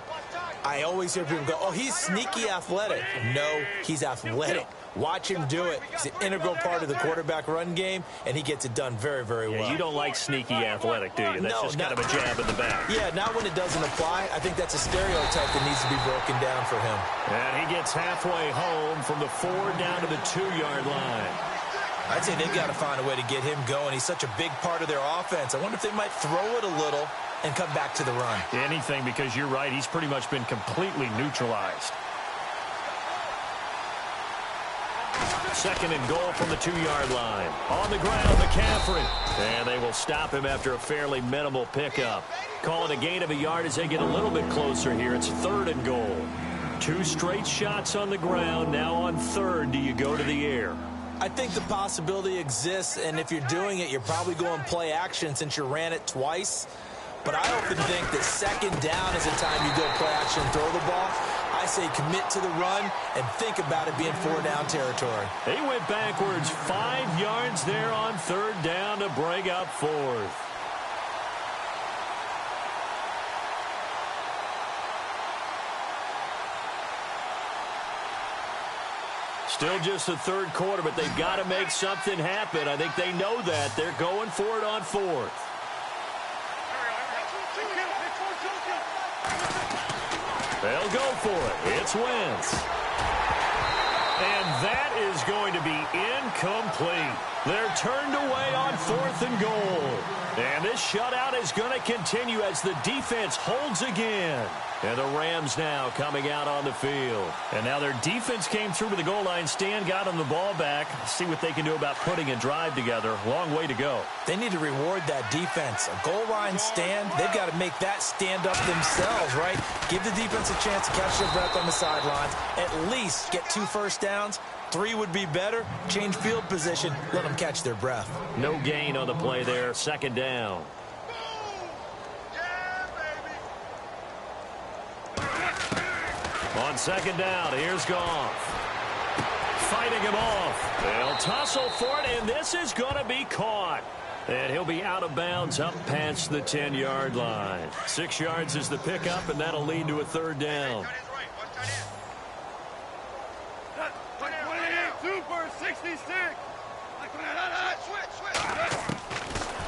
Speaker 4: I always hear people go, oh, he's sneaky athletic. No, he's athletic. Watch him do it. He's an integral part of the quarterback run game, and he gets it done very, very well.
Speaker 2: You don't like sneaky athletic, do you? That's just kind of a jab in the back.
Speaker 4: Yeah, not when it doesn't apply. I think that's a stereotype that needs to be broken down for him.
Speaker 2: And he gets halfway home from the 4 down to the 2-yard line.
Speaker 4: I'd say they've got to find a way to get him going. He's such a big part of their offense. I wonder if they might throw it a little and come back to the run.
Speaker 2: Anything, because you're right. He's pretty much been completely neutralized. 2nd and goal from the 2-yard line. On the ground, McCaffrey. And they will stop him after a fairly minimal pickup. Call it a gain of a yard as they get a little bit closer here. It's 3rd and goal. 2 straight shots on the ground. Now on 3rd, do you go to the air?
Speaker 4: I think the possibility exists, and if you're doing it, you're probably going play action since you ran it twice. But I often think that 2nd down is the time you go play action and throw the ball. I say commit to the run and think about it being 4-down territory.
Speaker 2: He went backwards 5 yards there on 3rd down to bring up 4th. Still just the 3rd quarter, but they've got to make something happen. I think they know that. They're going for it on 4th. They'll go for it. It's Wentz. And that is going to be incomplete. They're turned away on 4th and goal. And this shutout is going to continue as the defense holds again. And the Rams now coming out on the field. And now their defense came through to the goal line stand, got them the ball back. See what they can do about putting a drive together. Long way to go.
Speaker 4: They need to reward that defense. A goal line stand, they've got to make that stand up themselves, right? Give the defense a chance to catch their breath on the sidelines. At least get 2 first downs. 3 would be better. Change field position. Let them catch their breath.
Speaker 2: No gain on the play there. 2nd down. On 2nd down, here's Goff. Fighting him off. They'll tussle for it, and this is going to be caught. And he'll be out of bounds up past the 10-yard line. 6 yards is the pickup, and that'll lead to a 3rd down.
Speaker 3: 66.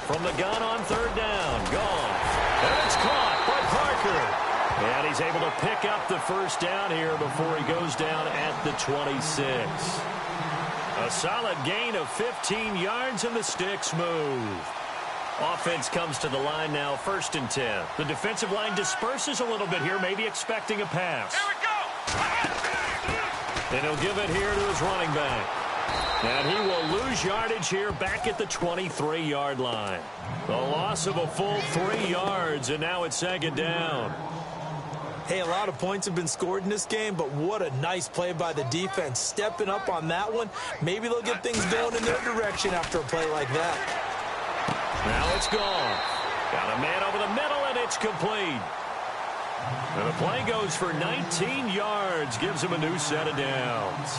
Speaker 2: From the gun on third down. Gone. And it's caught by Parker. And he's able to pick up the first down here before he goes down at the 26. A solid gain of 15 yards, and the sticks move. Offense comes to the line now, 1st and 10. The defensive line disperses a little bit here, maybe expecting a pass.
Speaker 3: Here we go.
Speaker 2: And he'll give it here to his running back. And he will lose yardage here back at the 23-yard line. The loss of a full 3 yards, and now it's 2nd down.
Speaker 4: Hey, a lot of points have been scored in this game, but what a nice play by the defense. Stepping up on that one, maybe they'll get things going in their direction after a play like that.
Speaker 2: Now it's gone. Got a man over the middle, and it's complete. And the play goes for 19 yards, gives him a new set of downs.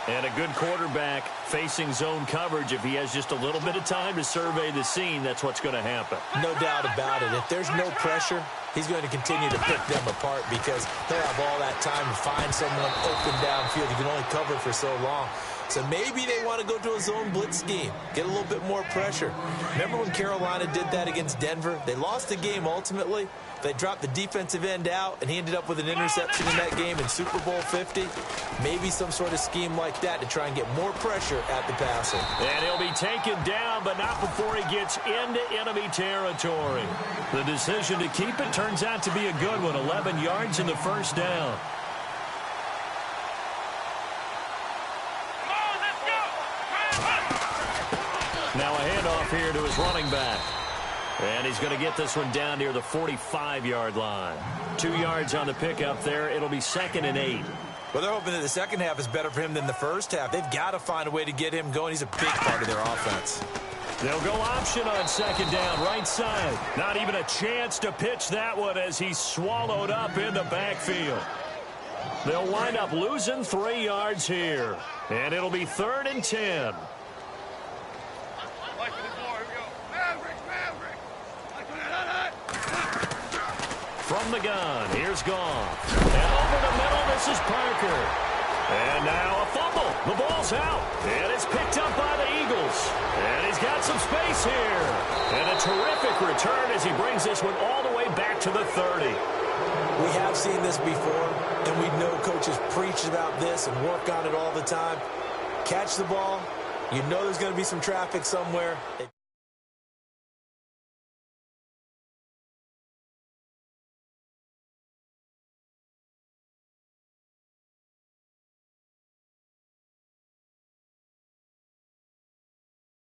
Speaker 2: And a good quarterback facing zone coverage. If he has just a little bit of time to survey the scene, that's what's going to happen.
Speaker 4: No doubt about it. If there's no pressure, he's going to continue to pick them apart because they'll have all that time to find someone open downfield. You can only cover for so long. So maybe they want to go to a zone blitz scheme, get a little bit more pressure. Remember when Carolina did that against Denver? They lost the game ultimately. They dropped the defensive end out, and he ended up with an interception in that game in Super Bowl 50. Maybe some sort of scheme like that to try and get more pressure at the passer.
Speaker 2: And he'll be taken down, but not before he gets into enemy territory. The decision to keep it turns out to be a good one. 11 yards in the first down. Now a handoff here to his running back. And he's going to get this one down near the 45-yard line. 2 yards on the pickup there. It'll be 2nd and 8.
Speaker 4: Well, they're hoping that the second half is better for him than the first half. They've got to find a way to get him going. He's a big part of their offense.
Speaker 2: They'll go option on 2nd down, right side. Not even a chance to pitch that one as he's swallowed up in the backfield. They'll wind up losing 3 yards here. And it'll be 3rd and 10. From the gun, here's Goff. And over the middle, this is Parker. And now a fumble. The ball's out. And it's picked up by the Eagles. And he's got some space here. And a terrific return as he brings this one all the way back to the 30.
Speaker 4: We have seen this before, and we know coaches preach about this and work on it all the time. Catch the ball. You know there's going to be some traffic somewhere.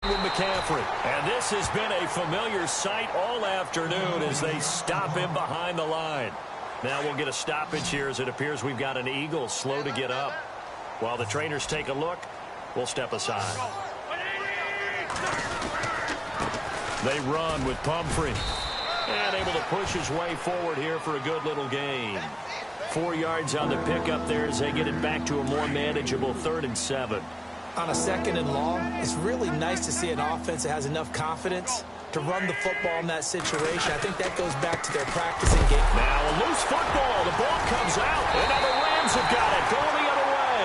Speaker 2: McCaffrey. And this has been a familiar sight all afternoon as they stop him behind the line. Now we'll get a stoppage here as it appears we've got an Eagle slow to get up. While the trainers take a look, we'll step aside. They run with Pumphrey. And able to push his way forward here for a good little gain. 4 yards on the pickup there as they get it back to a more manageable 3rd and 7.
Speaker 4: On a 2nd and long, it's really nice to see an offense that has enough confidence to run the football in that situation. I think that goes back to their practicing game.
Speaker 2: Now a loose football. The ball comes out. And now the Rams have got it going the other way.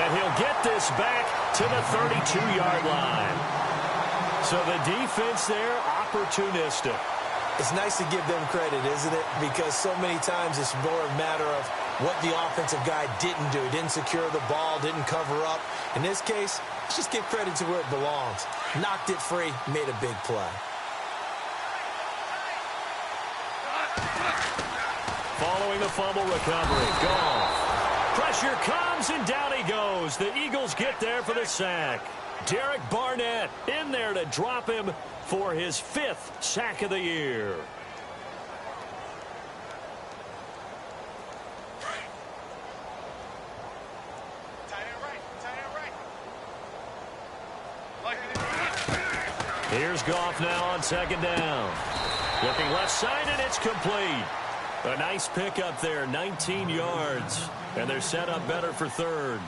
Speaker 2: And he'll get this back to the 32-yard line. So the defense there, opportunistic.
Speaker 4: It's nice to give them credit, isn't it? Because so many times it's more a matter of what the offensive guy didn't do. Didn't secure the ball, didn't cover up. In this case, let's just give credit to where it belongs. Knocked it free, made a big play.
Speaker 2: Following the fumble recovery, Goff. Pressure comes, and down he goes. The Eagles get there for the sack. Derek Barnett in there to drop him for his 5th sack of the year. Here's Goff now on 2nd down. Looking left side, and it's complete. A nice pickup there, 19 yards. And they're set up better for 3rd.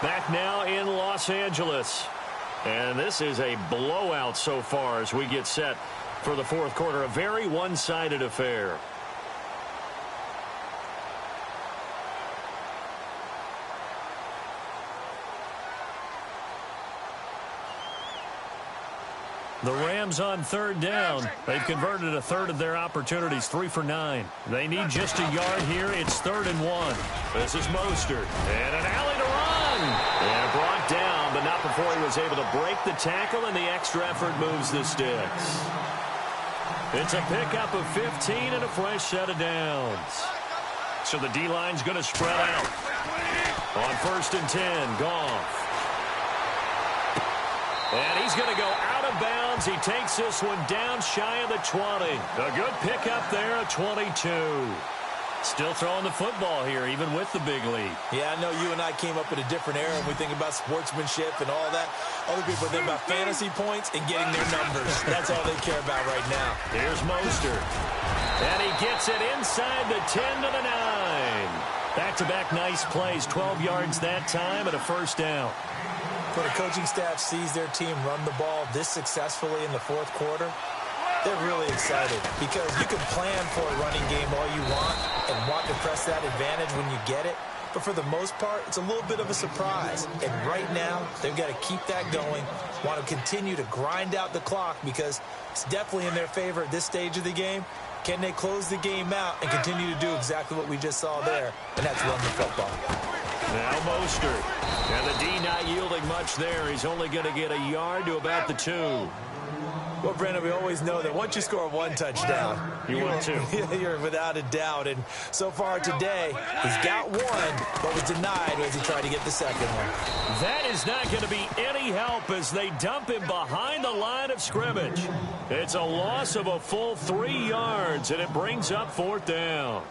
Speaker 2: Back now in Los Angeles. And this is a blowout so far as we get set for the fourth quarter. A very one-sided affair. The Rams on third down. They've converted a third of their opportunities, 3 for 9. They need just a yard here. It's 3rd and 1. This is Mostert. And an alley to run. And brought down, but not before he was able to break the tackle, and the extra effort moves the sticks. It's a pickup of 15 and a fresh set of downs. So the D-line's going to spread out. On 1st and 10, Goff. And he's going to go out of bounds. He takes this one down shy of the 20. A good pickup there, a 22. Still throwing the football here, even with the big lead.
Speaker 4: Yeah, I know you and I came up in a different era, and we think about sportsmanship and all that. Other people think about fantasy points and getting their numbers. That's all they care about right now.
Speaker 2: Here's Mostert. And he gets it inside the 10 to the 9. Back-to-back nice plays, 12 yards that time and a first down.
Speaker 4: When a coaching staff sees their team run the ball this successfully in the fourth quarter, they're really excited because you can plan for a running game all you want to press that advantage when you get it. But for the most part, it's a little bit of a surprise. And right now, they've got to keep that going, want to continue to grind out the clock because it's definitely in their favor at this stage of the game. Can they close the game out and continue to do exactly what we just saw there, and that's run the football.
Speaker 2: Now Mostert. And the D not yielding much there. He's only going to get a yard to about the 2.
Speaker 4: Well, Brandon, we always know that once you score one touchdown,
Speaker 2: you want 2.
Speaker 4: You're without a doubt. And so far today, he's got one, but was denied as he tried to get the second one.
Speaker 2: That is not going to be any help as they dump him behind the line of scrimmage. It's a loss of a full 3 yards, and it brings up 4th down.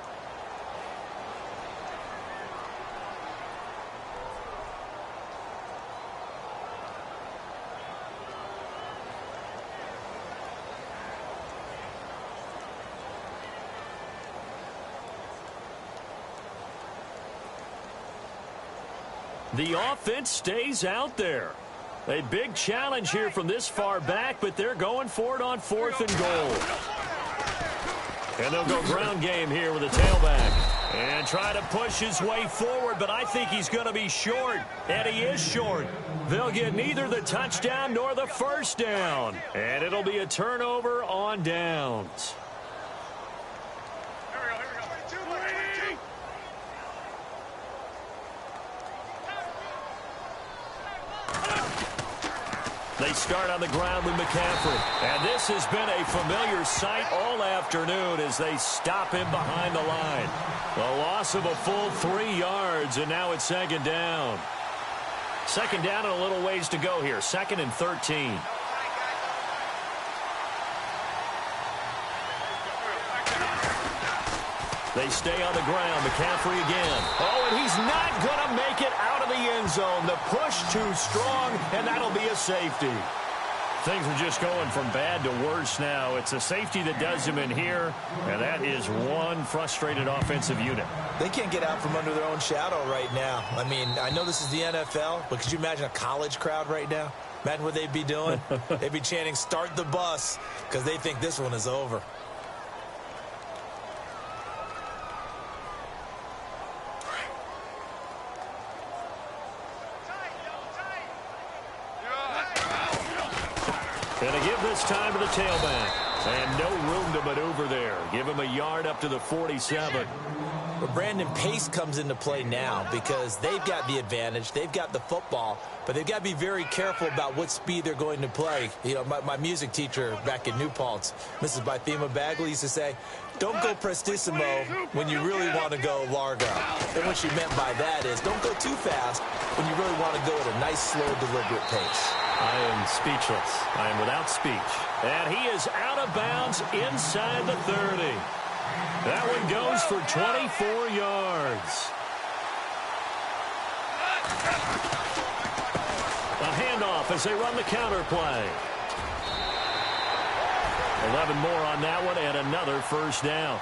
Speaker 2: The offense stays out there. A big challenge here from this far back, but they're going for it on 4th and goal. And they'll go ground game here with a tailback. And try to push his way forward, but I think he's going to be short. And he is short. They'll get neither the touchdown nor the first down. And it'll be a turnover on downs. They start on the ground with McCaffrey. And this has been a familiar sight all afternoon as they stop him behind the line. A loss of a full 3 yards, and now it's 2nd down. 2nd down and a little ways to go here. 2nd and 13. They stay on the ground. McCaffrey again. Oh, and he's not going to make it out of the end zone. The push too strong, and that'll be a safety. Things are just going from bad to worse now. It's a safety that does him in here, and that is one frustrated offensive unit.
Speaker 4: They can't get out from under their own shadow right now. I mean, I know this is the NFL, but could you imagine a college crowd right now? Imagine what they'd be doing. They'd be chanting, "Start the bus," because they think this one is over.
Speaker 2: Going to give this time to the tailback. And no room to maneuver there. Give him a yard up to the 47.
Speaker 4: But Brandon, pace comes into play now because they've got the advantage. They've got the football, but they've got to be very careful about what speed they're going to play. You know, my music teacher back in New Paltz, Mrs. Bythema Bagley, used to say, don't go prestissimo when you really want to go largo. And what she meant by that is don't go too fast when you really want to go at a nice, slow, deliberate pace.
Speaker 2: I am speechless. I am without speech. And he is out of bounds inside the 30. That one goes for 24 yards. A handoff as they run the counter play. 11 more on that one and another first down.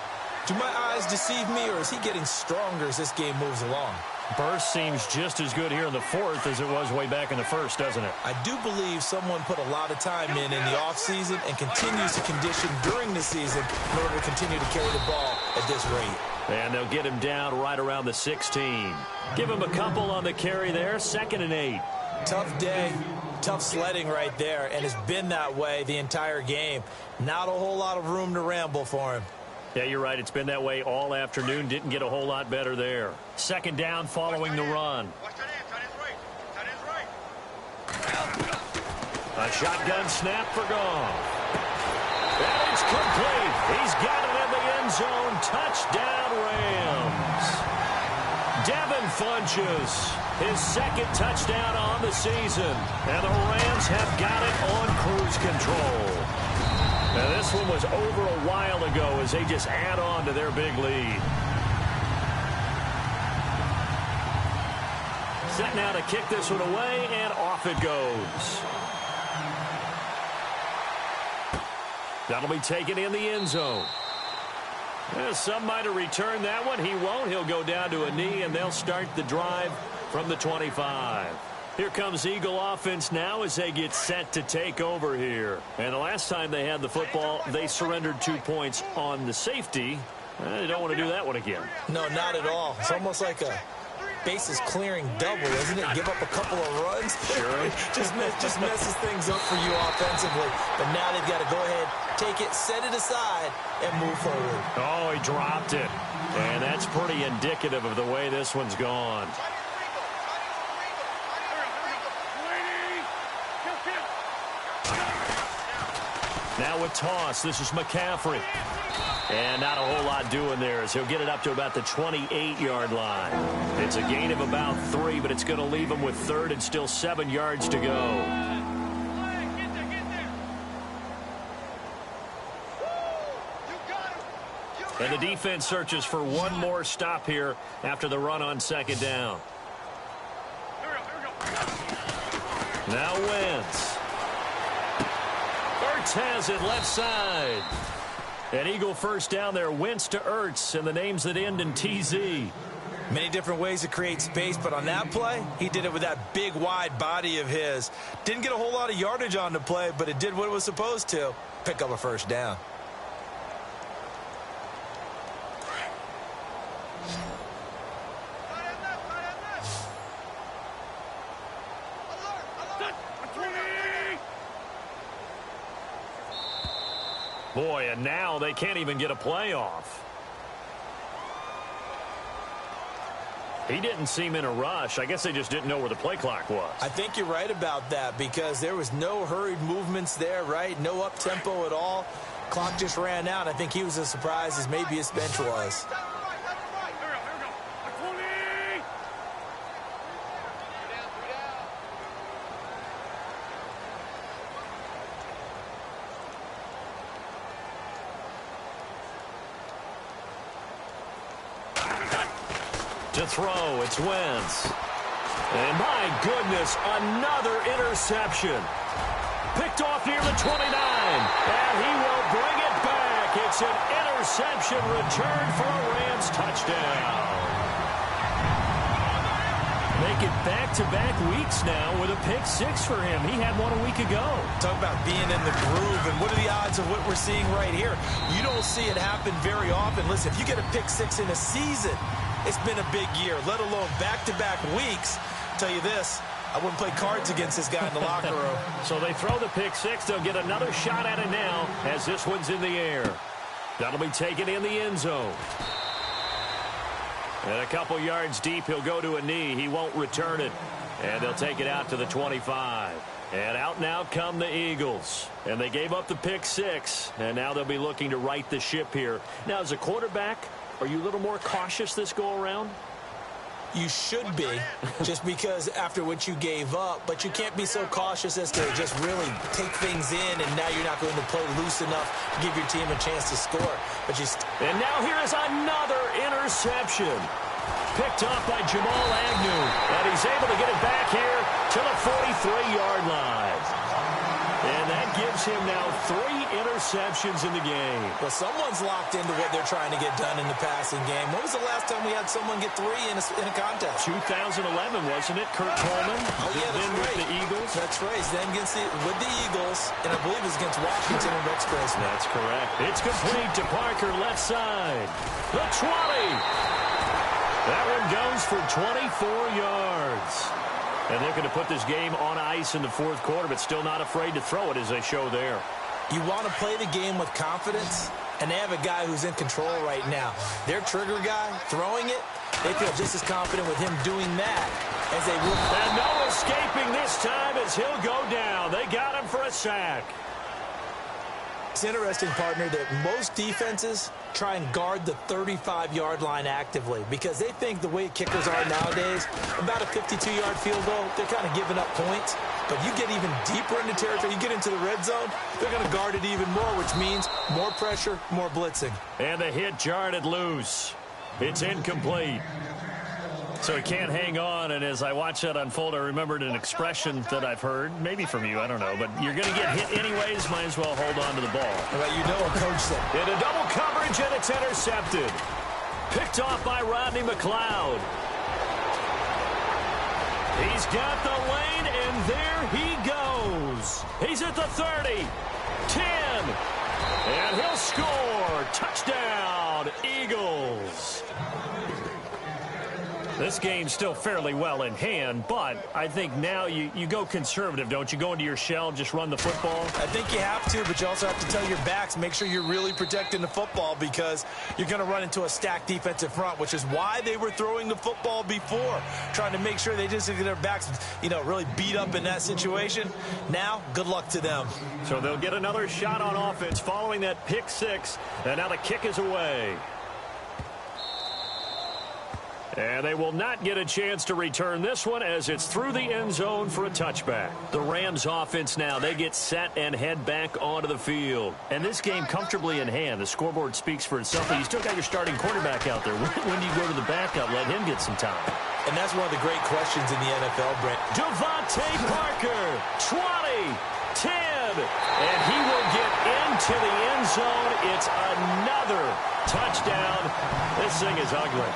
Speaker 4: Do my eyes deceive me, or is he getting stronger as this game moves along?
Speaker 2: Burst seems just as good here in the fourth as it was way back in the first, doesn't it?
Speaker 4: I do believe someone put a lot of time in the offseason and continues to condition during the season in order to continue to carry the ball at this rate.
Speaker 2: And they'll get him down right around the 16. Give him a couple on the carry there, 2nd and 8.
Speaker 4: Tough day, tough sledding right there, and it's been that way the entire game. Not a whole lot of room to ramble for him.
Speaker 2: Yeah, you're right. It's been that way all afternoon. Didn't get a whole lot better there. 2nd down following the run. A shotgun snap for Goff. And it's complete. He's got it in the end zone. Touchdown, Rams. Devin Funchess, his 2nd touchdown on the season. And the Rams have got it on cruise control. Now, this one was over a while ago as they just add on to their big lead. Set now to kick this one away, and off it goes. That'll be taken in the end zone. Some might have returned that one. He won't. He'll go down to a knee, and they'll start the drive from the 25. Here comes Eagle offense now as they get set to take over here. And the last time they had the football, they surrendered 2 points on the safety. They don't want to do that one again.
Speaker 4: No, not at all. It's almost like a bases clearing double, isn't it? Give up a couple of runs.
Speaker 2: Sure.
Speaker 4: just messes things up for you offensively. But now they've got to go ahead, take it, set it aside, and move forward.
Speaker 2: Oh, he dropped it. And that's pretty indicative of the way this one's gone. Now with toss, this is McCaffrey. And not a whole lot doing there as he'll get it up to about the 28-yard line. It's a gain of about 3, but it's going to leave him with 3rd and still 7 yards to go. And the defense searches for one more stop here after the run on 2nd down. Now Wentz. Ertz has it left side. An Eagle first down there. Wentz to Ertz, and the names that end in TZ.
Speaker 4: Many different ways to create space, but on that play, he did it with that big, wide body of his. Didn't get a whole lot of yardage on the play, but it did what it was supposed to. Pick up a first down.
Speaker 2: Boy, and now they can't even get a playoff. He didn't seem in a rush. I guess they just didn't know where the play clock was.
Speaker 4: I think you're right about that because there was no hurried movements there, right? No up-tempo at all. Clock just ran out. I think he was as surprised as maybe his bench was.
Speaker 2: To throw, it's Wentz. And my goodness, another interception. Picked off near the 29. And he will bring it back. It's an interception return for a Rams touchdown. Make it back-to-back weeks now with a pick 6 for him. He had one a week ago.
Speaker 4: Talk about being in the groove, and what are the odds of what we're seeing right here? You don't see it happen very often. Listen, if you get a pick 6 in a season, it's been a big year, let alone back-to-back weeks. I'll tell you this, I wouldn't play cards against this guy in the locker room.
Speaker 2: So they throw the pick 6. They'll get another shot at it now as this one's in the air. That'll be taken in the end zone. And a couple yards deep, he'll go to a knee. He won't return it. And they'll take it out to the 25. And out now come the Eagles. And they gave up the pick 6. And now they'll be looking to right the ship here. Now, as a quarterback, are you a little more cautious this go-around?
Speaker 4: You should be, just because after what you gave up. But you can't be so cautious as to just really take things in, and now you're not going to play loose enough to give your team a chance to score. But
Speaker 2: and now here is another interception. Picked off by Jamal Agnew. And he's able to get it back here to the 43-yard line. And that gives him now 3 interceptions in the game.
Speaker 4: Well, someone's locked into what they're trying to get done in the passing game. When was the last time we had someone get 3 in a contest?
Speaker 2: 2011, wasn't it? Kurt Coleman.
Speaker 4: Oh, yeah, that's
Speaker 2: then
Speaker 4: right.
Speaker 2: With the Eagles.
Speaker 4: That's right. Then with the Eagles, and I believe it was against Washington and Rex Grossman.
Speaker 2: That's correct. It's complete to Parker, left side. The 20. That one goes for 24 yards. And looking to put this game on ice in the fourth quarter, but still not afraid to throw it as they show there.
Speaker 4: You want to play the game with confidence, and they have a guy who's in control right now. Their trigger guy, throwing it, they feel just as confident with him doing that as they will.
Speaker 2: And no escaping this time as he'll go down. They got him for a sack.
Speaker 4: It's interesting, partner, that most defenses try and guard the 35-yard line actively because they think the way kickers are nowadays, about a 52-yard field goal, they're kind of giving up points. But you get even deeper into territory, you get into the red zone, they're going to guard it even more, which means more pressure, more blitzing.
Speaker 2: And the hit jarred it loose. It's incomplete. So he can't hang on, and as I watch that unfold, I remembered an expression that I've heard, maybe from you, I don't know, but you're going to get hit anyways, might as well hold on to the ball.
Speaker 4: Well, you know what coach said.
Speaker 2: Into double coverage, and it's intercepted. Picked off by Rodney McLeod. He's got the lane, and there he goes. He's at the 30, 10, and he'll score. Touchdown, Eagles. This game's still fairly well in hand, but I think now you go conservative, don't you? Go into your shell, just run the football?
Speaker 4: I think you have to, but you also have to tell your backs, make sure you're really protecting the football because you're going to run into a stacked defensive front, which is why they were throwing the football before, trying to make sure they just get their backs, really beat up in that situation. Now, good luck to them.
Speaker 2: So they'll get another shot on offense following that pick six, and now the kick is away. And they will not get a chance to return this one as it's through the end zone for a touchback. The Rams offense now, they get set and head back onto the field. And this game comfortably in hand. The scoreboard speaks for itself. But you still got your starting quarterback out there. When do you go to the backup? Let him get some time.
Speaker 4: And that's one of the great questions in the NFL, Brent.
Speaker 2: Devontae Parker, 20, 10, and he will get into the end zone. It's another touchdown. This thing is ugly.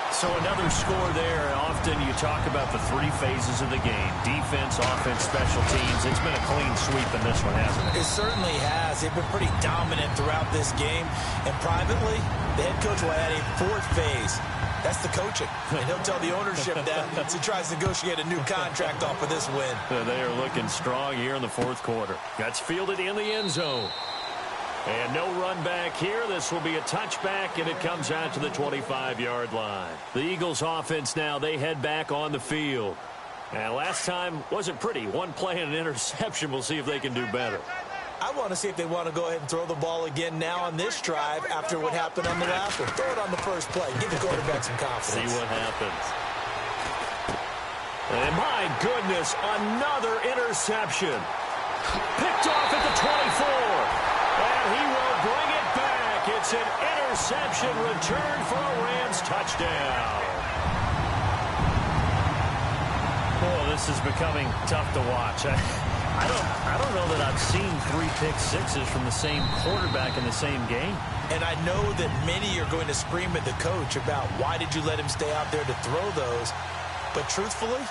Speaker 2: So another score there. Often you talk about the 3 phases of the game. Defense, offense, special teams. It's been a clean sweep in this one, hasn't it?
Speaker 4: It certainly has. They've been pretty dominant throughout this game. And privately, the head coach will add a 4th phase. That's the coaching. And he'll tell the ownership that as he tries to negotiate a new contract off of this win.
Speaker 2: They are looking strong here in the fourth quarter. That's fielded in the end zone. And no run back here. This will be a touchback, and it comes out to the 25-yard line. The Eagles offense now, they head back on the field. And last time wasn't pretty. One play and an interception. We'll see if they can do better.
Speaker 4: I want to see if they want to go ahead and throw the ball again now on this drive after what happened on the last one. Throw it on the first play. Give the quarterback some confidence.
Speaker 2: See what happens. And my goodness, another interception. Picked off at the 24. And he will bring it back. It's an interception return for a Rams touchdown. Oh, this is becoming tough to watch. I don't know that I've seen 3 pick sixes from the same quarterback in the same game.
Speaker 4: And I know that many are going to scream at the coach about why did you let him stay out there to throw those. But truthfully,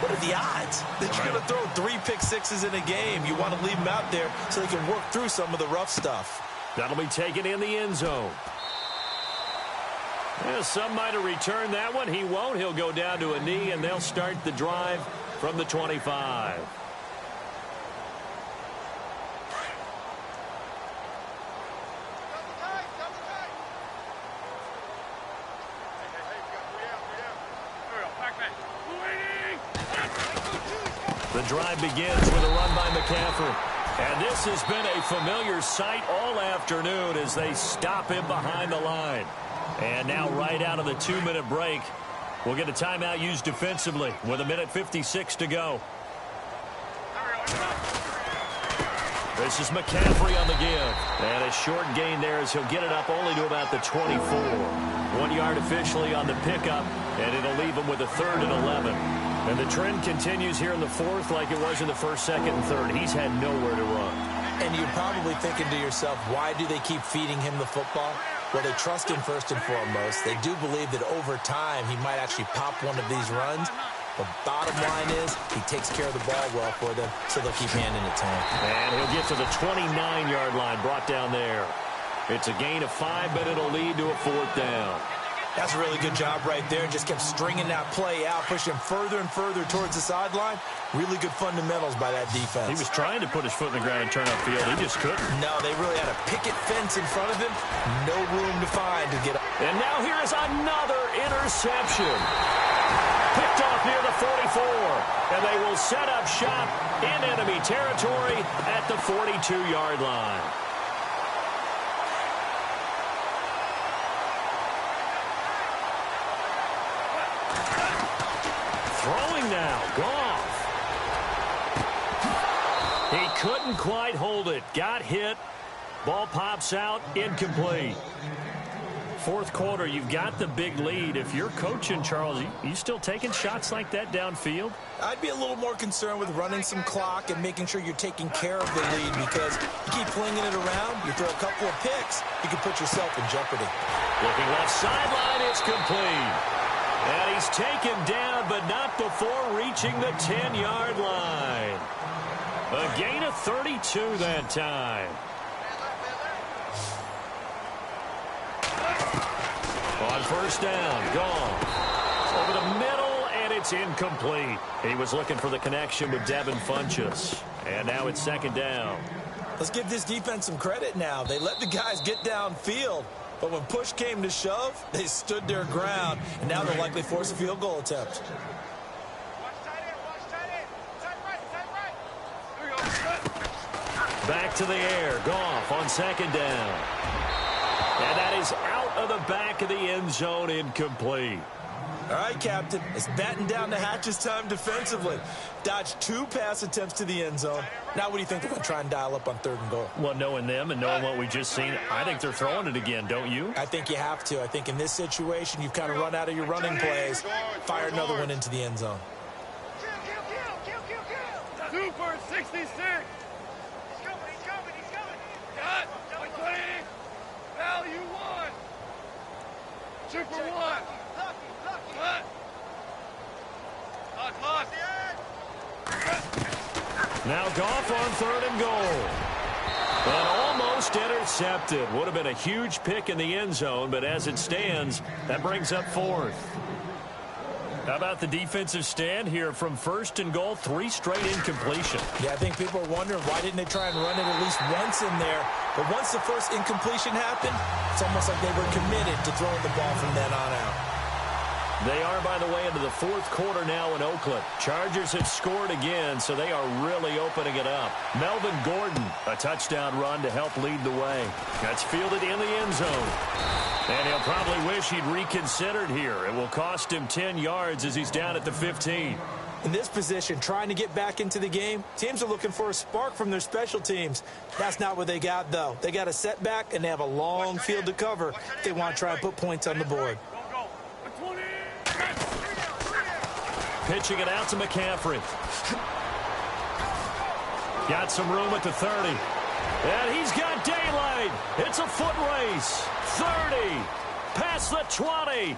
Speaker 4: what are the odds that you're going to throw 3 pick sixes in a game? You want to leave them out there so they can work through some of the rough stuff.
Speaker 2: That'll be taken in the end zone. Yeah, some might have returned that one. He won't. He'll go down to a knee, and they'll start the drive from the 25. The drive begins with a run by McCaffrey. And this has been a familiar sight all afternoon as they stop him behind the line. And now right out of the 2-minute break, we'll get a timeout used defensively with 1:56 to go. This is McCaffrey on the give. And a short gain there as he'll get it up only to about the 24. 1 yard officially on the pickup, and it'll leave him with a 3rd and 11. And the trend continues here in the fourth like it was in the first, second, and third. He's had nowhere to run.
Speaker 4: And you're probably thinking to yourself, why do they keep feeding him the football? Well, they trust him first and foremost. They do believe that over time he might actually pop one of these runs. The bottom line is he takes care of the ball well for them, so they'll keep handing it to him.
Speaker 2: And he'll get to the 29-yard line, brought down there. It's a gain of 5, but it'll lead to a fourth down.
Speaker 4: That's a really good job right there. Just kept stringing that play out, pushing him further and further towards the sideline. Really good fundamentals by that defense.
Speaker 2: He was trying to put his foot in the ground and turn upfield. He just couldn't.
Speaker 4: No, they really had a picket fence in front of him. No room to find to get up.
Speaker 2: And now here is another interception. Picked off near the 44. And they will set up shop in enemy territory at the 42-yard line. Throwing now, Goff. He couldn't quite hold it. Got hit. Ball pops out, incomplete. Fourth quarter, you've got the big lead. If you're coaching, Charles, you still taking shots like that downfield?
Speaker 4: I'd be a little more concerned with running some clock and making sure you're taking care of the lead, because you keep flinging it around, you throw a couple of picks, you can put yourself in jeopardy.
Speaker 2: Looking left sideline, it's complete. And he's taken down, but not before reaching the 10-yard line. A gain of 32 that time. On first down, gone. Over the middle, and it's incomplete. He was looking for the connection with Devin Funchess. And now it's second down.
Speaker 4: Let's give this defense some credit now. They let the guys get downfield. But when push came to shove, they stood their ground, and now they'll likely force a field goal attempt.
Speaker 2: Back to the air. Goff on second down. And that is out of the back of the end zone, incomplete.
Speaker 4: All right, Captain. It's batten down the hatches time defensively. Dodged 2 pass attempts to the end zone. Now what do you think they're going to try and dial up on third and goal?
Speaker 2: Well, knowing them and knowing what we just seen, I think they're throwing it again, don't you?
Speaker 4: I think you have to. I think in this situation, you've kind of run out of your running plays. Fire another one into the end zone.
Speaker 3: 2 for 66. He's coming. Got 20. Value 1. 2 for 1. What? Clock.
Speaker 2: Now Goff on third and goal. And almost intercepted. Would have been a huge pick in the end zone, but as it stands, that brings up fourth. How about the defensive stand here from first and goal? 3 straight incompletion.
Speaker 4: Yeah, I think people are wondering why didn't they try and run it at least once in there. But once the first incompletion happened, it's almost like they were committed to throwing the ball from then on out.
Speaker 2: They are, by the way, into the fourth quarter now in Oakland. Chargers have scored again, so they are really opening it up. Melvin Gordon, a touchdown run to help lead the way. That's fielded in the end zone. And he'll probably wish he'd reconsidered here. It will cost him 10 yards as he's down at the 15.
Speaker 4: In this position, trying to get back into the game, teams are looking for a spark from their special teams. That's not what they got, though. They got a setback, and they have a long field to cover if they want to try and put points on the board.
Speaker 2: Pitching it out to McCaffrey. Got some room at the 30. And he's got daylight. It's a foot race. 30. Past the 20.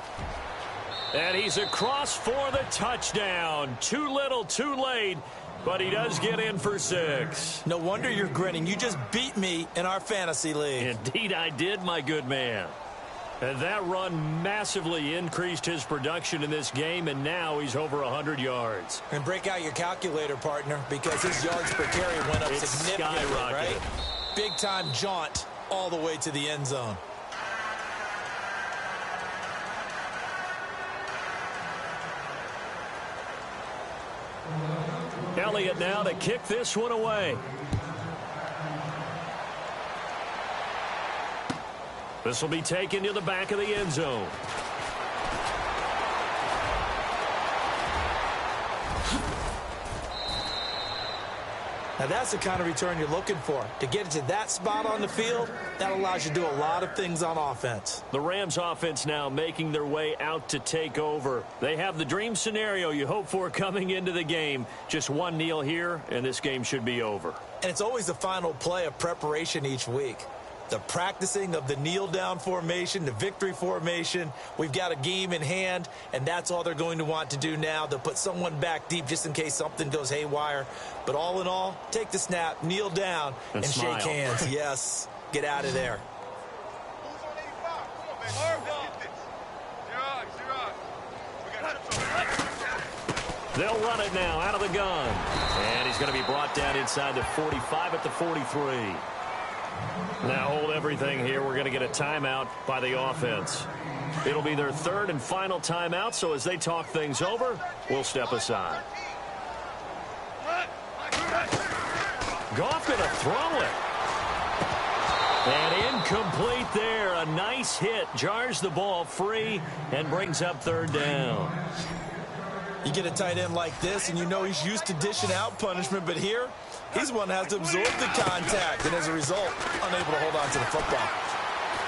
Speaker 2: And he's across for the touchdown. Too little, too late. But he does get in for 6.
Speaker 4: No wonder you're grinning. You just beat me in our fantasy league.
Speaker 2: Indeed I did, my good man. And that run massively increased his production in this game, and now he's over 100 yards.
Speaker 4: And break out your calculator, partner, because his yards per carry went up significantly, right? Big-time jaunt all the way to the end zone.
Speaker 2: Elliott now to kick this one away. This will be taken to the back of the end zone.
Speaker 4: Now, that's the kind of return you're looking for. To get it to that spot on the field, that allows you to do a lot of things on offense.
Speaker 2: The Rams offense now making their way out to take over. They have the dream scenario you hope for coming into the game. Just one kneel here, and this game should be over.
Speaker 4: And it's always the final play of preparation each week. The practicing of the kneel-down formation, the victory formation. We've got a game in hand, and that's all they're going to want to do now. They'll put someone back deep just in case something goes haywire. But all in all, take the snap, kneel down, and shake hands. Yes, get out of there.
Speaker 2: They'll run it now out of the gun. And he's going to be brought down inside the 45 at the 43. Now hold everything here. We're going to get a timeout by the offense. It'll be their third and final timeout, so as they talk things over, we'll step aside. Goff going to throw it. And incomplete there. A nice hit. Jars the ball free and brings up third down.
Speaker 4: You get a tight end like this, and you know he's used to dishing out punishment, but here, he's one that has to absorb the contact, and as a result, unable to hold on to the football.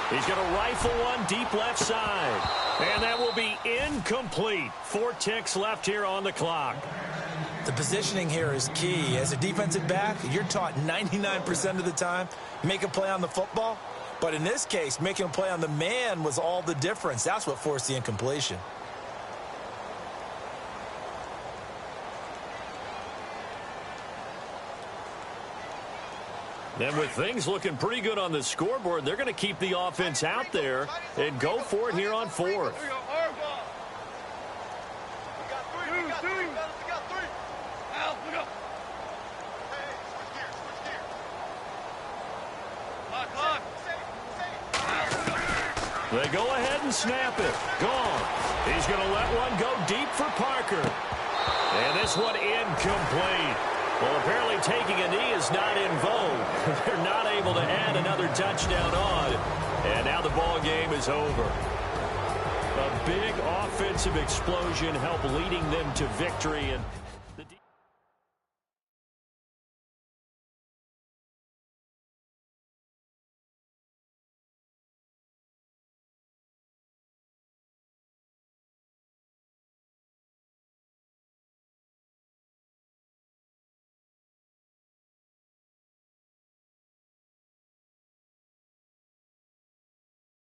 Speaker 2: He's going to rifle one deep left side. And that will be incomplete. 4 ticks left here on the clock.
Speaker 4: The positioning here is key. As a defensive back, you're taught 99% of the time, make a play on the football. But in this case, making a play on the man was all the difference. That's what forced the incompletion.
Speaker 2: And with things looking pretty good on the scoreboard, they're going to keep the offense out there and go for it here on fourth. They go ahead and snap it. Gone. He's going to let one go deep for Parker. And this one incomplete. Well, apparently taking a knee is not in vogue. They're not able to add another touchdown on. And now the ball game is over. A big offensive explosion helped leading them to victory. And